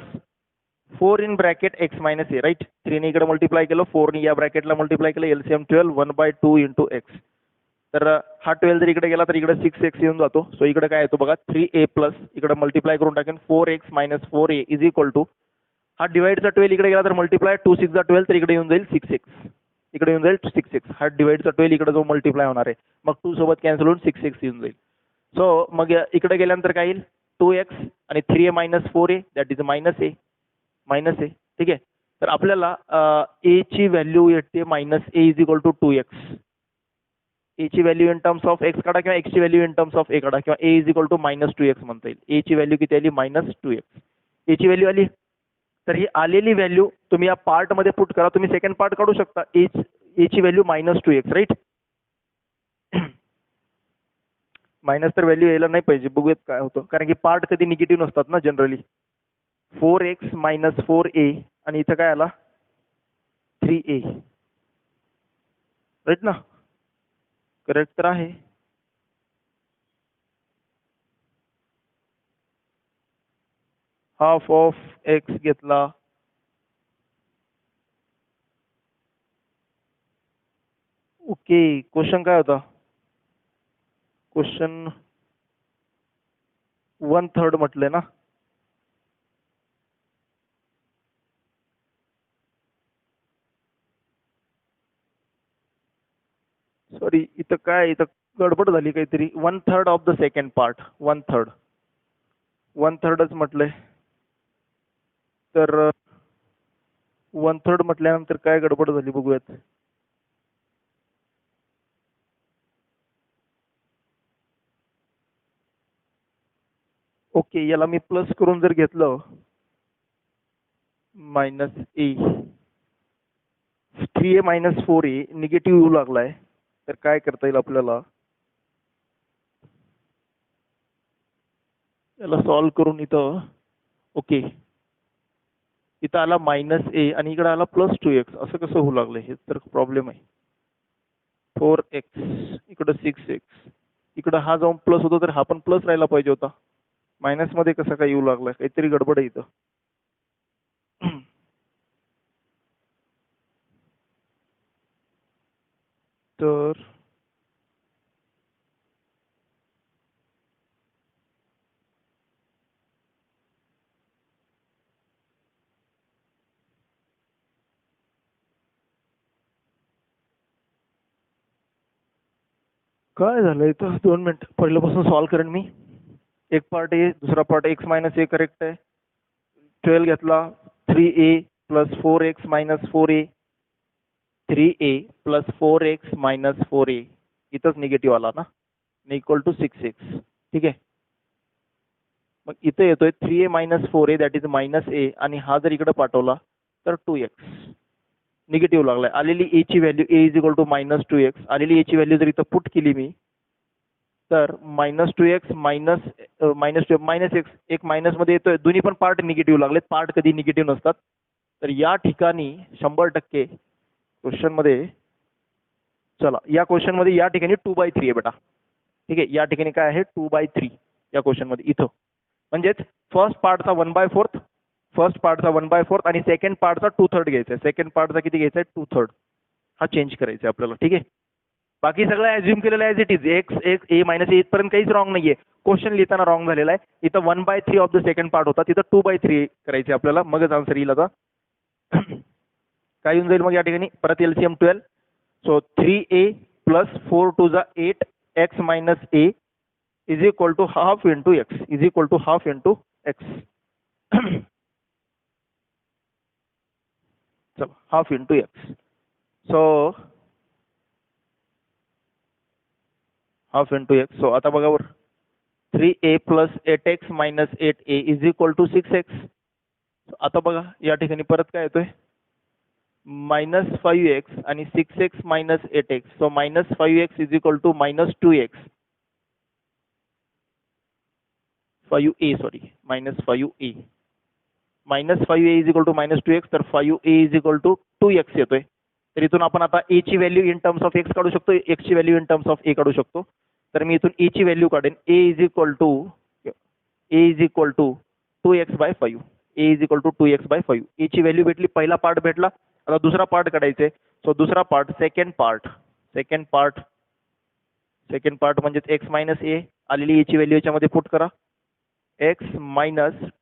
4 in bracket x minus a. Right. 3 ने इकडे मल्टिप्लाय केलं, 4 ने या ब्रॅकेटला मल्टिप्लाय केलं, एलसीएम 12 1/2 इंटू एक्स. तर हा 12 जर इकडे गेला तर इकडे 6x येऊन जातो. सो इकडे काय येतो बघा, 3a प्लस इकडे मल्टिप्लाय करून टाकेन 4x minus 4a is equal to, हा डिवाइडचा 12 इकडे गेला तर मल्टिप्लाय 2 6 12 तर इकडे येऊन जाईल 6x. इकडे येऊन जाईल 6x. हा डिवाइडचा 12 इकडे जो मल्टिप्लाय होणार आहे, मग 2 सोबत कॅन्सल होऊन 6x येऊन जाईल. सो मग इकडे गेल्यानंतर काय येईल, 2x आणि 3a minus 4a that is minus a. ठीक आहे. तर आपल्याला a ची व्हॅल्यू येते minus a is equal to 2x. A ची value in terms of x काढा किंवा एक्स ची value in terms of a काढा, किंवा a is equal to minus 2x म्हणता येईल. ए ची व्हॅल्यू किती आली, मायनस 2x. ए ची व्हॅल्यू आली. तर ही आलेली व्हॅल्यू तुम्ही या पार्ट मध्ये पुट करा. तुम्ही सेकंड पार्ट काढू शकता. ए ची value minus 2x. Right. Minus तर व्हॅल्यू यायला नाही पाहिजे, बघूयात काय होतं, कारण की पार्ट कधी निगेटिव्ह नसतात ना जनरली. 4x मायनस 4a आणि इथं काय आला 3a. राईट ना, करेक्ट तर आहे. हाफ ऑफ एक्स घेतला, ओके. क्वेश्चन काय होता, क्वेश्चन 1/3 म्हटलंय ना. सॉरी, इथं काय, इथं गडबड झाली काहीतरी. 1/3 ऑफ द सेकंड पार्ट. 1/3. 1/3च म्हटलंय. तर 1/3 म्हटल्यानंतर काय गडबड झाली बघूयात. ओके, याला मी प्लस करून जर घेतलं -a, 3a - 4a निगेटिव्ह येऊ लागलाय, तर काय करता येईल आपल्याला. याला सॉल्व्ह करून इथं, ओके, इथं आला -a आणि इकडे आला +2x. असं कसं होऊ लागलं, हे तर प्रॉब्लेम आहे. 4x इकडं 6x, इकडं हा जाऊन प्लस होतो तर हा पण प्लस राहायला पाहिजे होता. मायनस मध्ये कसा काय येऊ लागलाय, काहीतरी गडबड आहे इथं. तर काय झालंय इथं, 2 मिनिट, पहिल्यापासून सॉल्व्ह करेन मी. एक पार्ट ए, दुसरा पार्ट x - a करेक्ट आहे. 12 घेतला, 3a + 4x - 4a, 3a + 4x - 4a, इथंच निगेटिव्ह आला ना, इक्वल टू 6x. ठीक आहे. मग इथे येतोय 3a - 4a that is -a, आणि हा जर इकडे पाठवला तर 2x निगेटिव्ह लागलाय. आलेली a ची व्हॅल्यू, a = -2x, आलेली a ची व्हॅल्यू जर इथं पुट केली मी, तर -2x -x, एक मायनस मध्ये येतोय. दोन्ही पण पार्ट निगेटिव्ह लागलेत. पार्ट कधी निगेटिव्ह नसतात. तर या ठिकाणी 100% क्वेश्चन मध्ये, चला या क्वेश्चन मध्ये या ठिकाणी 2/3 आहे बेटा. ठीक आहे, या ठिकाणी काय आहे, 2/3 या क्वेश्चन मध्ये इथं. म्हणजेच फर्स्ट पार्टचा 1/4, फर्स्ट पार्टचा 1/4 आणि सेकंड पार्टचा 2/3 घ्यायचा आहे. सेकंड पार्टचा किती घ्यायचा आहे, 2/3. हा चेंज करायचा आहे आपल्याला. ठीक आहे, बाकी सगळं ॲज्युम केलेलं as it is. x a - a इथपर्यंत काहीच रॉंग नाहीये. क्वेश्चन लिहिताना रॉंग झालेला आहे. इथं 1/3 ऑफ द सेकंड पार्ट होता, तिथं 2/3 करायचे आपल्याला, मगच आन्सर येईल. आता काय येऊन जाईल मग या ठिकाणी, परत LCM 12. So 3a + 4 × 8 x - a is equal to half into x, is equal to half into x. चलो, half into x. So half into x. So आता बघा वर, 3a + 8x - 8a is equal to 6x. आता बघा या ठिकाणी परत काय येतोय, -5x आणि 6x - 8x. So -5x is equal to -2x. 5a, sorry, -5a. -5a is equal to -2x, तर 5a is equal to 2x येतोय. तर इथून आपण आता a ची value in terms of x काढू शकतो, x ची value in terms of a काढू शकतो. तर मी इथून a ची व्हॅल्यू काढेन. a is equal to 2x/5. a is equal to 2x/5. a ची व्हॅल्यू भेटली, पहिला पार्ट भेटला. आता दुसरा पार्ट काढायचा. सो दुसरा पार्ट, सेकंड पार्ट म्हणजेच x - a. आलेली a ची व्हॅल्यू याच्यामध्ये पुट करा. x -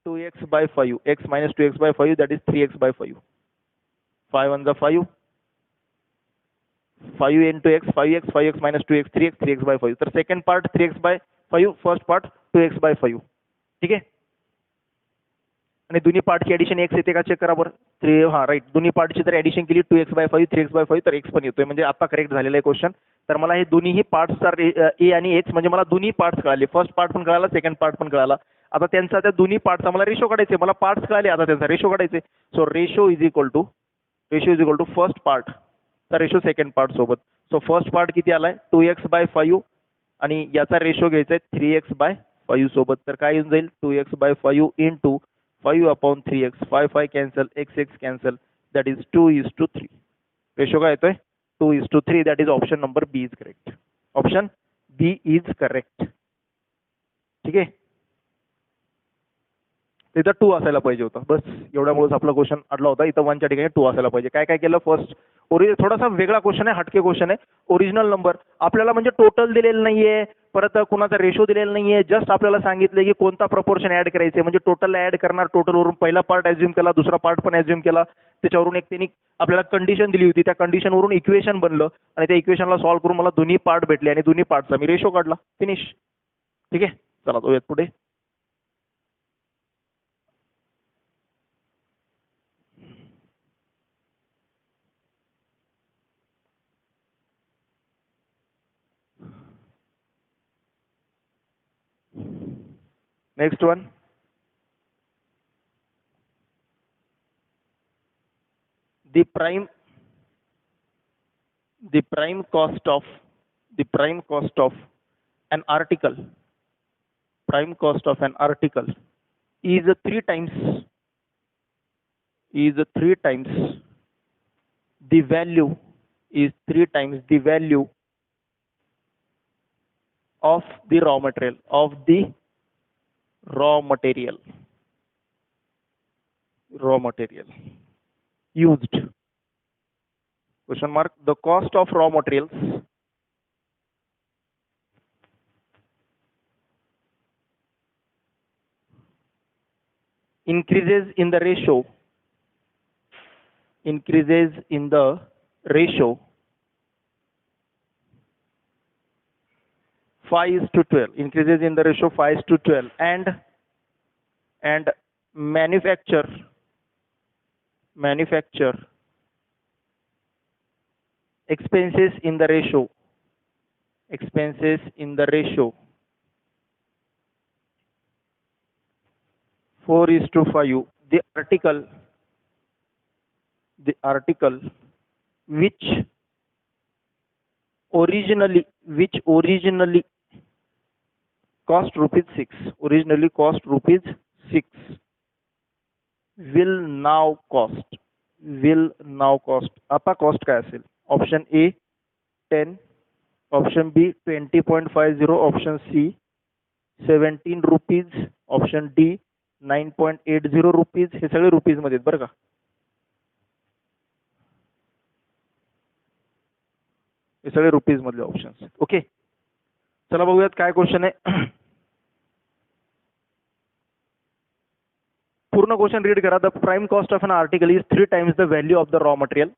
2x/5, x - 2x/5 that is 3x/5. 5 1 5, 5 into x, 5x, 5x - 2x, 3x, 3x/5. तर second part 3x/5, first part 2x/5. ठीक आहे. आणि दोन्ही पार्टची ऍडिशन x येते का चेक करा बरं. 3, हा राईट, दोन्ही पार्टची जर ऍडिशन केली 2x/5, 3x/5, तर x पण येतोय. म्हणजे आता करेक्ट झालेला आहे क्वेश्चन. तर मला हे दोन्ही पार्ट्सचा a आणि x, म्हणजे मला दोन्ही पार्ट्स कळाले. फर्स्ट पार्ट पण कळाला, सेकंड पार्ट पण कळाला. आता त्यांचा त्या दोन्ही पार्टचा मला रेशो काढायचे. मला पार्ट्स कळाले, आता त्यांचा रेशो काढायचे. So ratio is equal to first part चा रेशो सेकंड पार्ट सोबत. सो फर्स्ट पार्ट किती आलाय, 2x/5, आणि याचा रेशो घ्यायचा आहे 3x/5 सोबत. तर काय येऊन जाईल, 2x/5 into 5/3x. 5 5 cancel, x cancel, that is 2:3. Ratio काय येतोय, 2:3. That is option number B is correct. Option B is correct. ठीक आहे. तिथं 2 असायला पाहिजे होतं. बस एवढ्यामुळेच आपला क्वेश्चन अडला होता. इथं 1च्या ठिकाणी 2 असायला पाहिजे. काय काय केलं फर्स्ट थोडासा वेगळा क्वेश्चन आहे, हटके क्वेश्चन आहे. ओरिजिनल नंबर आपल्याला म्हणजे टोटल दिलेलं नाहीये, परत कोणाचा रेशो दिलेला नाहीये, जस्ट आपल्याला सांगितलं की कोणता प्रपोर्शन ऍड करायचे, म्हणजे टोटल ऍड करणार, टोटलवरून पहिला पार्ट ऍज्युम केला, दुसरा पार्ट पण ऍज्युम केला, त्याच्यावरून एक त्यांनी आपल्याला कंडिशन दिली होती, त्या कंडिशनवरून इक्वेशन बनलं आणि त्या इक्वेशनला सॉल्व्ह करून मला दोन्ही पार्ट भेटले आणि दोन्ही पार्टचा मी रेशो काढला. फिनिश. ठीक आहे, चला तो पुढे. Next one. The prime cost of an article. Prime cost of an article is 3 times the value of the raw material used. Question mark. The cost of raw materials increases in the ratio 5:12, increases in the ratio 5:12, and manufacture expenses in the ratio 4:5. The article which originally cost rupees 6 will now cost आता कॉस्ट काय असेल? Option A 10, option B 20.50, option C 17 rupees, option D 9.80 rupees. हे सगळे रुपीज मध्ये बरं का. हे सगळे रुपीज मधले ऑप्शन्स. ओके, चला बघूयात काय क्वेश्चन आहे. पूर्ण क्वेश्चन रीड करा. The prime cost of an article is 3 times the value of the raw material.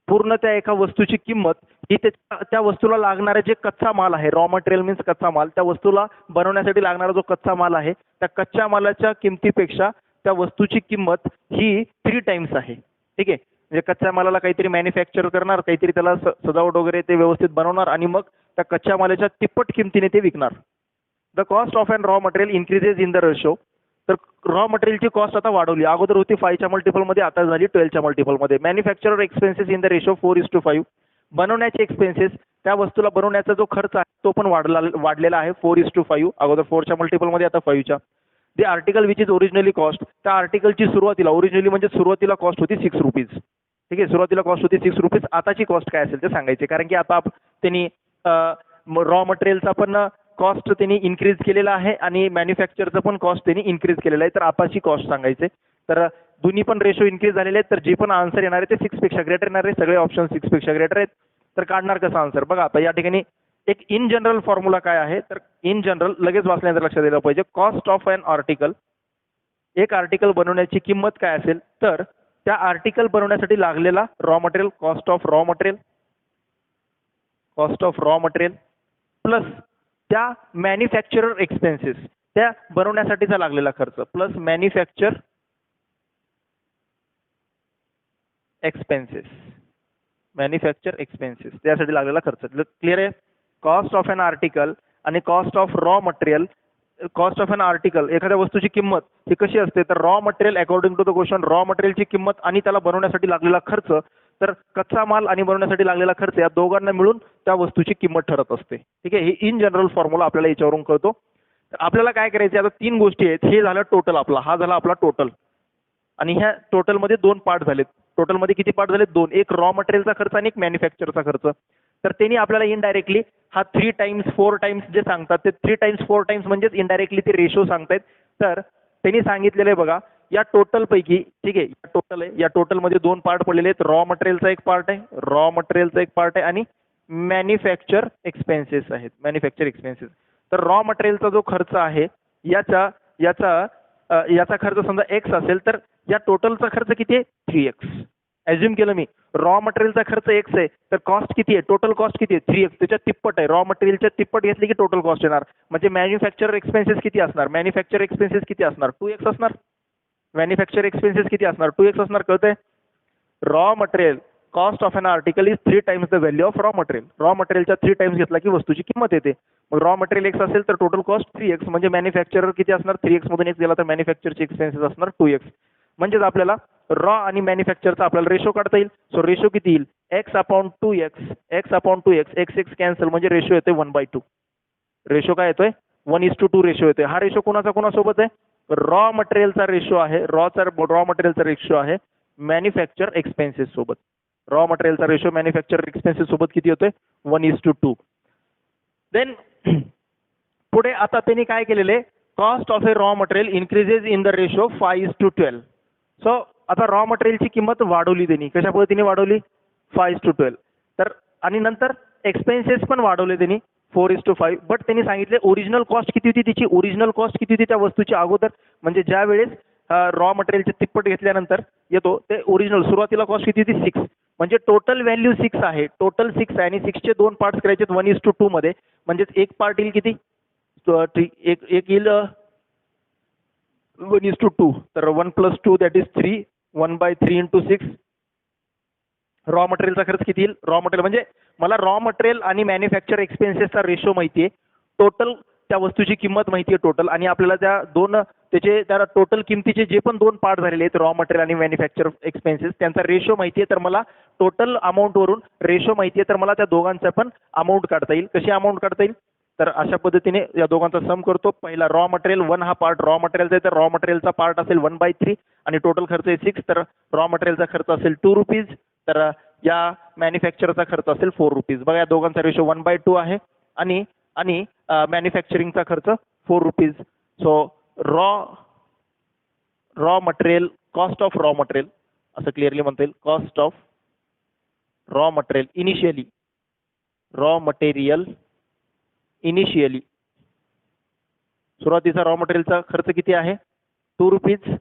पूर्ण त्या एका वस्तूची किंमत ही त्या वस्तूला लागणारा जे कच्चा माल आहे, रॉ मटेरियल मीन्स कच्चा माल, त्या वस्तूला बनवण्यासाठी लागणारा जो कच्चा माल आहे, त्या कच्च्या मालाच्या किमतीपेक्षा त्या वस्तूची किंमत ही 3 टाइम्स आहे. ठीक आहे, म्हणजे कच्च्या मालाला काहीतरी मॅन्युफॅक्चर करणार, काहीतरी त्याला सजावट वगैरे ते व्यवस्थित बनवणार आणि मग त्या कच्च्या मालाच्या तिप्पट किमतीने ते विकणार. The cost of an raw material increases in the ratio. तर रॉ मटेरियलची कॉस्ट आता वाढवली. अगोदर होती 5च्या मल्टिपलमध्ये, आता झाली 12च्या मल्टिपलमध्ये. Manufacturer expenses in the ratio 4:5. बनवण्याचे एक्सपेन्सेस, त्या वस्तूला बनवण्याचा जो खर्च आहे तो पण वाढलेला आहे 4:5. अगोदर 4च्या मल्टिपलमध्ये, आता 5च्या. The article which is originally cost. त्या आर्टिकलची सुरुवातीला कॉस्ट होती 6 रुपीज. ठीक आहे, सुरुवातीला कॉस्ट होती 6 रुपीज. आताची कॉस्ट काय असेल ते सांगायचे, कारण की आता त्यांनी रॉ मटेरियलचा पण कॉस्ट त्यांनी इन्क्रीज केलेला आहे आणि मॅन्युफॅक्चरचं पण कॉस्ट त्यांनी इन्क्रीज केलेला आहे. तर आताची कॉस्ट सांगायचे. तर दोन्ही पण रेशो इन्क्रीज झालेले आहेत. तर जे पण आन्सर येणार आहे ते 6 पेक्षा ग्रेटर येणार आहे. सगळे ऑप्शन 6 पेक्षा ग्रेटर आहेत. तर काढणार कसं आन्सर बघा. आता या ठिकाणी एक इन जनरल फॉर्म्युला काय आहे, तर इन जनरल लगेच वाचल्यानंतर लक्षात दिलं पाहिजे. कॉस्ट ऑफ एन आर्टिकल, एक आर्टिकल बनवण्याची किंमत काय असेल, तर त्या आर्टिकल बनवण्यासाठी लागलेला raw material, cost of raw material plus त्या मॅन्युफॅक्चरर एक्सपेन्सेस, त्या बनवण्यासाठीचा लागलेला खर्च, प्लस मॅन्युफॅक्चर एक्सपेन्सेस त्यासाठी लागलेला खर्च. क्लिअर आहे. कॉस्ट ऑफ एन आर्टिकल आणि cost of raw material. Cost of an article, एखाद्या वस्तूची किंमत ही कशी असते, तर raw material according to the question, raw मटेरियलची किंमत आणि त्याला बनवण्यासाठी लागलेला खर्च, तर कच्चा माल आणि बनवण्यासाठी लागलेला खर्च या दोघांना मिळून त्या वस्तूची किंमत ठरत असते. ठीक आहे, ही इन जनरल फॉर्म्युला आपल्याला याच्यावरून कळतो. आपल्याला काय करायचे, आता 3 गोष्टी आहेत. हे झालं टोटल आपला, हा झाला आपला टोटल, आणि ह्या टोटलमध्ये 2 पार्ट झालेत. टोटलमध्ये किती पार्ट झालेत? 2. एक रॉ मटेरियलचा खर्च आणि एक मॅन्युफॅक्चरचा खर्च. तर त्यांनी आपल्याला इनडायरेक्टली हा 3 टाइम्स 4 टाइम्स जे सांगतात, ते 3 टाइम्स 4 टाइम्स म्हणजेच इनडायरेक्टली ते रेशो सांगतायत. तर त्यांनी सांगितलेलं आहे बघा, या टोटल पैकी, ठीक आहे, या टोटल आहे, या टोटल मध्ये दोन पार्ट पडलेले आहेत. रॉ मटेरियलचा एक पार्ट आहे, रॉ मटेरियलचा एक पार्ट आहे आणि मॅन्युफॅक्चर एक्सपेन्सेस आहेत, मॅन्युफॅक्चर एक्सपेन्सेस. तर रॉ मटेरियलचा जो खर्च आहे याचा याचा याचा खर्च समजा एक्स असेल, तर या टोटलचा खर्च किती आहे? 3x. ॲज्युम केलं मी, रॉ मटेरियलचा खर्च एक्स आहे, तर कॉस्ट किती आहे? टोटल कॉस्ट किती आहे? 3x. त्याच्या तिप्पट आहे, रॉ मटेरियलच्या तिप्पट घेतली की टोटल कॉस्ट येणार. म्हणजे मॅन्युफॅक्चर एक्सपेन्सेस किती असणार? मॅन्युफॅक्चर एक्सपेन्सेस किती असणार? 2x असणार. मॅन्युफॅक्चर एक्सपेन्सेस किती असणार? 2x असणार. कळतंय? Raw material cost of an article is 3 times the value of raw material. Raw मटेरियलच्या 3 टाइम्स घेतला की वस्तूची किंमत येते. मग रॉ मटेरियल एक्स असेल तर टोटल कॉस्ट 3x, म्हणजे मॅन्युफॅक्चर किती असणार? 3x मधून एक्स गेला तर मॅन्युफॅक्चरचे एक्सपेन्सेस असणार 2x. म्हणजेच आपल्याला रॉ आणि मॅन्युफॅक्चरचा आपल्याला रेशो काढता येईल. सो रेशो किती येईल? x/2x, x/2x, x कॅन्सल, म्हणजे रेशो येतोय 1/2. रेशो काय येतोय? 1:2 रेशो येतोय. हा रेशो कोणासोबत आहे? रॉ मटेरियलचा रेशो आहे, रॉ मटेरियलचा रेशो आहे मॅन्युफॅक्चर एक्सपेन्सेस सोबत. रॉ मटेरियलचा रेशो मॅन्युफॅक्चर एक्सपेन्सेस सोबत किती होतोय? 1:2. देन पुढे आता त्यांनी काय केलेले, cost of A raw material increases in the ratio 5:12. So आता रॉ मटेरियलची किंमत वाढवली त्यांनी. कशा पद्धतीने वाढवली? 5:12. तर आणि नंतर एक्सपेन्सेस पण वाढवले त्यांनी 4:5. बट त्यांनी सांगितले ओरिजिनल कॉस्ट किती होती तिची? ओरिजिनल कॉस्ट किती होती त्या वस्तूची अगोदर? म्हणजे ज्या वेळेस रॉ मटेरियलचे तिप्पट घेतल्यानंतर येतो ते ओरिजिनल सुरुवातीला कॉस्ट किती होती? 6. म्हणजे टोटल व्हॅल्यू 6 आहे, टोटल 6 आहे आणि 6चे 2 पार्ट्स करायचे 1:2 मध्ये. म्हणजेच एक पार्ट येईल किती? एक येईल 1:2. तर 1 + 2 दॅट इज 3. 1/3 × 6. रॉ मटेरियलचा खर्च किती येईल? रॉ मटेरियल म्हणजे मला रॉ मटेरियल आणि मॅन्युफॅक्चर एक्सपेन्सेसचा रेशो माहिती आहे, टोटल त्या वस्तूची किंमत माहिती आहे टोटल, आणि आपल्याला त्या टोटल किमतीचे जे पण 2 पार्ट झालेले आहेत रॉ मटेरियल आणि मॅन्युफॅक्चर एक्सपेन्सेस, त्यांचा रेशो माहिती आहे. तर मला टोटल अमाऊंटवरून रेशो माहिती आहे, तर मला त्या दोघांचा पण अमाऊंट काढता येईल. कशी अमाऊंट काढता येईल? तर अशा पद्धतीने या दोघांचा सम करतो. पहिला रॉ मटेरियल 1 हा पार्ट रॉ मटेरियलचा आहे, तर रॉ मटेरियलचा पार्ट असेल 1/3 आणि टोटल खर्च आहे 6. तर रॉ मटेरियलचा खर्च असेल 2 रुपीज, तर या मॅन्युफॅक्चरचा खर्च असेल 4 रुपीज. बघा या दोघांचा रेशो 1/2 आहे आणि आणि मॅन्युफॅक्चरिंगचा खर्च 4 rupees. So raw material, cost of raw material असं क्लिअरली म्हणता येईल. Cost of raw material initially, raw material initially सुरुवातीचा रॉ मटेरियलचा खर्च किती आहे? 2 rupees.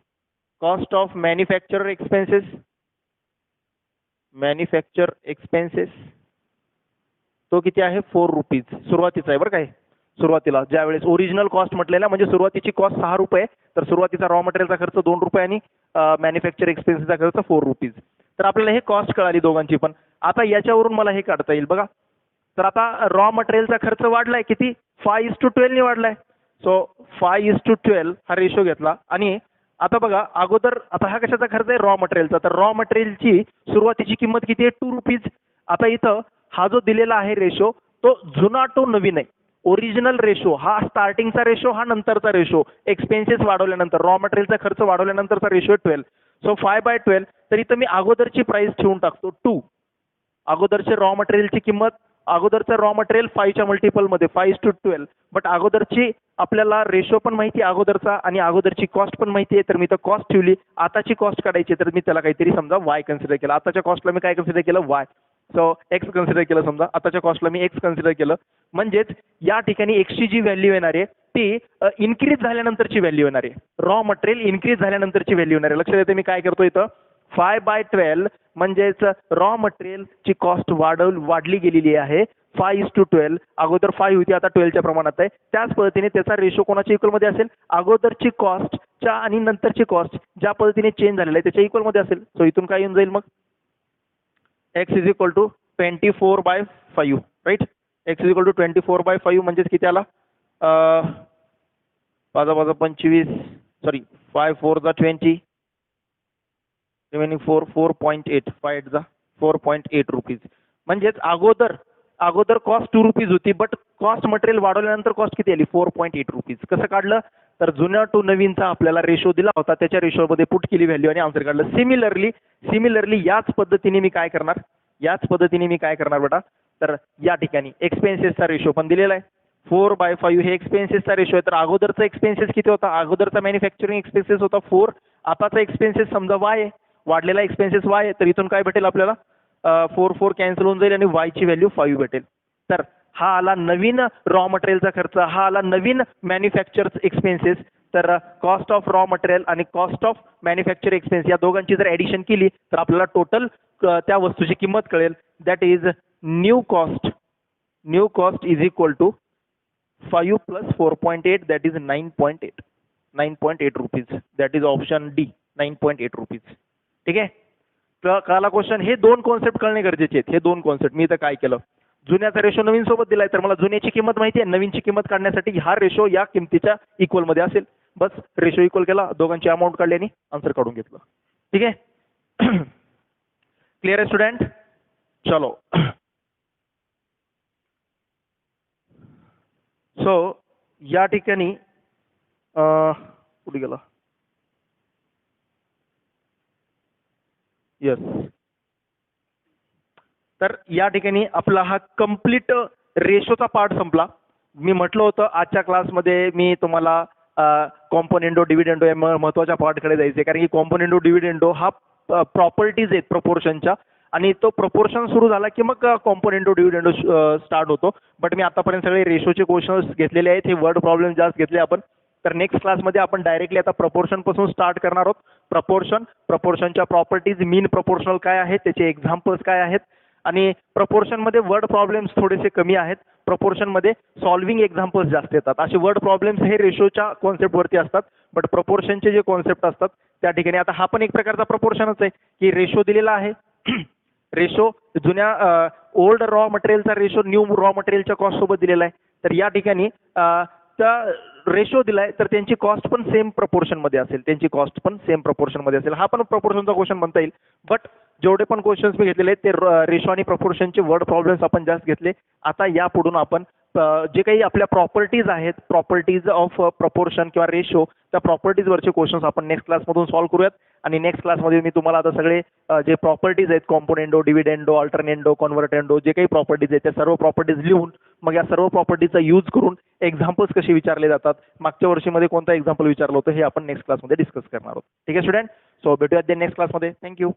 Cost of manufacture expenses, manufacture expenses तो किती आहे? 4 रुपीज. सुरुवातीचा आहे बरं काय, सुरुवातीला ज्यावेळेस ओरिजिनल कॉस्ट म्हटलेला, म्हणजे सुरुवातीची कॉस्ट 6 रुपये, तर सुरुवातीचा रॉ मटेरियलचा खर्च 2 रुपये आणि मॅन्युफॅक्चर एक्सपेन्सेसचा खर्च 4 रुपीज. तर आपल्याला हे कॉस्ट कळाली दोघांची पण. आता याच्यावरून मला हे काढता येईल बघा. तर आता रॉ मटेरियलचा खर्च वाढलाय किती? 5:12 ने वाढलाय. सो 5:12 हा रेशो घेतला. आणि आता बघा अगोदर, आता हा कशाचा खर्च आहे? रॉ मटेरियलचा. तर रॉ मटेरियलची सुरुवातीची किंमत किती आहे? 2 रुपीज. आता इथं हा जो दिलेला आहे रेशो तो जुना टू नवीन आहे. ओरिजिनल रेशो हा स्टार्टिंगचा रेशो, हा नंतरचा रेशो. एक्सपेन्सेस वाढवल्यानंतर, रॉ मटेरियलचा खर्च वाढवल्यानंतरचा रेशो 12. सो 5/12. तर इथं मी अगोदरची प्राइस ठेवून टाकतो 2. अगोदरचे रॉ मटेरियलची किंमत, अगोदरचं रॉ मटेरियल 5च्या मल्टिपलमध्ये 5:12. बट अगोदरची आपल्याला रेशो पण माहिती आहे अगोदरचा आणि अगोदरची कॉस्ट पण माहिती आहे. तर मी तर कॉस्ट ठेवली. आताची कॉस्ट काढायची, तर मी त्याला काहीतरी समजा y कन्सिडर केलं. आताच्या कॉस्टला मी काय कन्सिडर केलं? y. सो x कन्सिडर केलं. समजा आताच्या कॉस्टला मी x कन्सिडर केलं. म्हणजेच या ठिकाणी x ची जी व्हॅल्यू येणार आहे ती इन्क्रीज झाल्यानंतरची व्हॅल्यू येणार आहे. रॉ मटेरियल इन्क्रीज झाल्यानंतरची व्हॅल्यू येणार आहे. लक्षात येते मी काय करतो इथं? 5/12 म्हणजेच रॉ मटेरियलची कॉस्ट वाढली गेलेली आहे 5:12. अगोदर 5 होती, आता 12च्या प्रमाणात आहे. त्याच पद्धतीने त्याचा रेशो कोणाच्या इक्वलमध्ये असेल? अगोदरची कॉस्टच्या आणि नंतरची कॉस्ट ज्या पद्धतीने चेंज झालेला आहे त्याच्या इक्वलमध्ये असेल. सो इथून काय येऊन जाईल मग? x = 24/5. राईट. x = 24/5 म्हणजेच किती आला? 5 × 25, सॉरी 5 × 4 = 20, रिमेनिंग 4.8, 5 × 4.8 रुपीज. म्हणजेच अगोदर कॉस्ट 2 रुपीज होती, बट कॉस्ट मटेरियल वाढवल्यानंतर कॉस्ट किती आली? 4.8 रुपीज. कसं काढलं? तर जुन्या टू नवीनचा आपल्याला रेशो दिला होता, त्याच्या रेशोमध्ये पुट केली व्हॅल्यू आणि आन्सर काढलं. सिमिलरली याच पद्धतीने मी काय करणार बेटा? तर या ठिकाणी एक्सपेन्सेसचा रेशो पण दिलेला आहे. 4/5 हे एक्सपेन्सेसचा रेशो आहे. तर अगोदरचा एक्सपेन्सेस किती होता? अगोदरचा मॅन्युफॅक्चरिंग एक्सपेन्सेस होता 4. आताचा एक्सपेन्सेस समजा वाय आहे, वाढलेला एक्सपेन्सेस वाय आहे. तर इथून काय भेटेल आपल्याला? 4 कॅन्सल होऊन जाईल आणि वाय ची व्हॅल्यू 5 भेटेल. तर हा आला नवीन रॉ मटेरियलचा खर्च, हा आला नवीन मॅन्युफॅक्चर एक्सपेन्सेस. तर कॉस्ट ऑफ रॉ मटेरियल आणि कॉस्ट ऑफ मॅन्युफॅक्चर एक्सपेन्स या दोघांची जर ऍडिशन केली तर आपल्याला टोटल त्या वस्तूची किंमत कळेल. That is new cost. New cost is equal to 5 + 4.8 that is 9.8. 9.8 rupees. That is option D, 9.8 rupees. ठीक आहे. तर कळाला क्वेश्चन. हे दोन कॉन्सेप्ट कळणे गरजेचे आहेत. हे दोन कॉन्सेप्ट मी इथं काय केलं, जुन्याचा रेशो नवीन सोबत दिलाय तर मला जुन्याची किंमत माहिती आहे, नवीनची किंमत काढण्यासाठी हा रेशो या किमतीच्या इक्वल मध्ये असेल. बस रेशो इक्वल केला, दोघांची अमाऊंट काढली आणि आन्सर काढून घेतलं. ठीक आहे. क्लिअर आहे स्टुडंट? चलो. सो या ठिकाणी कुठे गेला? येस. तर या ठिकाणी आपला हा कंप्लीट रेशोचा पार्ट संपला. मी म्हटलं होतं आजच्या क्लासमध्ये मी तुम्हाला कॉम्पोनेंडो डिव्हिडेंडो या महत्वाच्या पार्टकडे जायचे, कारण की कॉम्पोनेंडो डिव्हिडेंडो हा प्रॉपर्टीज आहेत प्रपोर्शनच्या, आणि तो प्रपोर्शन सुरू झाला की मग कॉम्पोनेंडो डिव्हिडेंडो स्टार्ट होतो. बट मी आतापर्यंत सगळे रेशोचे क्वेश्चन्स घेतलेले आहेत, हे वर्ड प्रॉब्लेम जास्त घेतले आपण. तर नेक्स्ट क्लासमध्ये आपण डायरेक्टली आता प्रपोर्शन पासून स्टार्ट करणार आहोत. प्रपोर्शनच्या प्रॉपर्टीज, मीन प्रपोर्शनल काय आहेत, त्याचे एक्झाम्पल्स काय आहेत, आणि प्रपोर्शन मध्ये वर्ड प्रॉब्लेम्स थोडेसे कमी आहेत. प्रपोर्शन मध्ये सॉल्व्हिंग एक्झाम्पल्स जास्त येतात. असे वर्ड प्रॉब्लेम्स हे रेशोच्या कॉन्सेप्ट वरती असतात, बट प्रपोर्शनचे जे कॉन्सेप्ट असतात त्या ठिकाणी, आता हा पण एक प्रकारचा प्रपोर्शनच आहे की रेशो दिलेला आहे. रेशो जुन्या ओल्ड रॉ मटेरियलचा रेशो न्यू रॉ मटेरियलच्या कॉस्ट सोबत दिलेला आहे. तर या ठिकाणी त्या रेशो दिलाय तर त्यांची कॉस्ट पण सेम प्रपोर्शन मध्ये असेल, त्यांची कॉस्ट पण सेम प्रपोर्शन मध्ये असेल. हा पण प्रपोर्शनचा क्वेश्चन म्हणता येईल. बट जेवढे पण क्वेश्चन्स मी घेतलेले आहेत ते रेशो आणि प्रपोर्शनचे वर्ड प्रॉब्लेम्स आपण जास्त घेतले. आता यापुढून आपण जे काही आपल्या प्रॉपर्टीज आहेत, प्रॉपर्टीज ऑफ प्रपोर्शन किंवा रेशो, त्या प्रॉपर्टीज वरचे क्वेश्चन्स आपण नेक्स्ट क्लासमधून सॉल्व्ह करूयात. आणि नेक्स्ट क्लासमध्ये मी तुम्हाला आता सगळे जे प्रॉपर्टीज आहेत, कॉम्पोनेंडो, डिव्हिडेंडो, अल्टरनेंडो, कन्व्हर्टेंडो, जे काही प्रॉपर्टीज आहेत त्या सर्व प्रॉपर्टीज लिहून मग या सर्व प्रॉपर्टीचा यूज करून एक्झाम्पल्स कसे विचारले जातात, मागच्या वर्षीमध्ये कोणता एक्झाम्पल विचारलं होतं, हे आपण नेक्स्ट क्लासमध्ये डिस्कस करणार आहोत. ठीक आहे स्टुडंट? सो भेटूयात नेक्स्ट क्लासमध्ये. थँक्यू.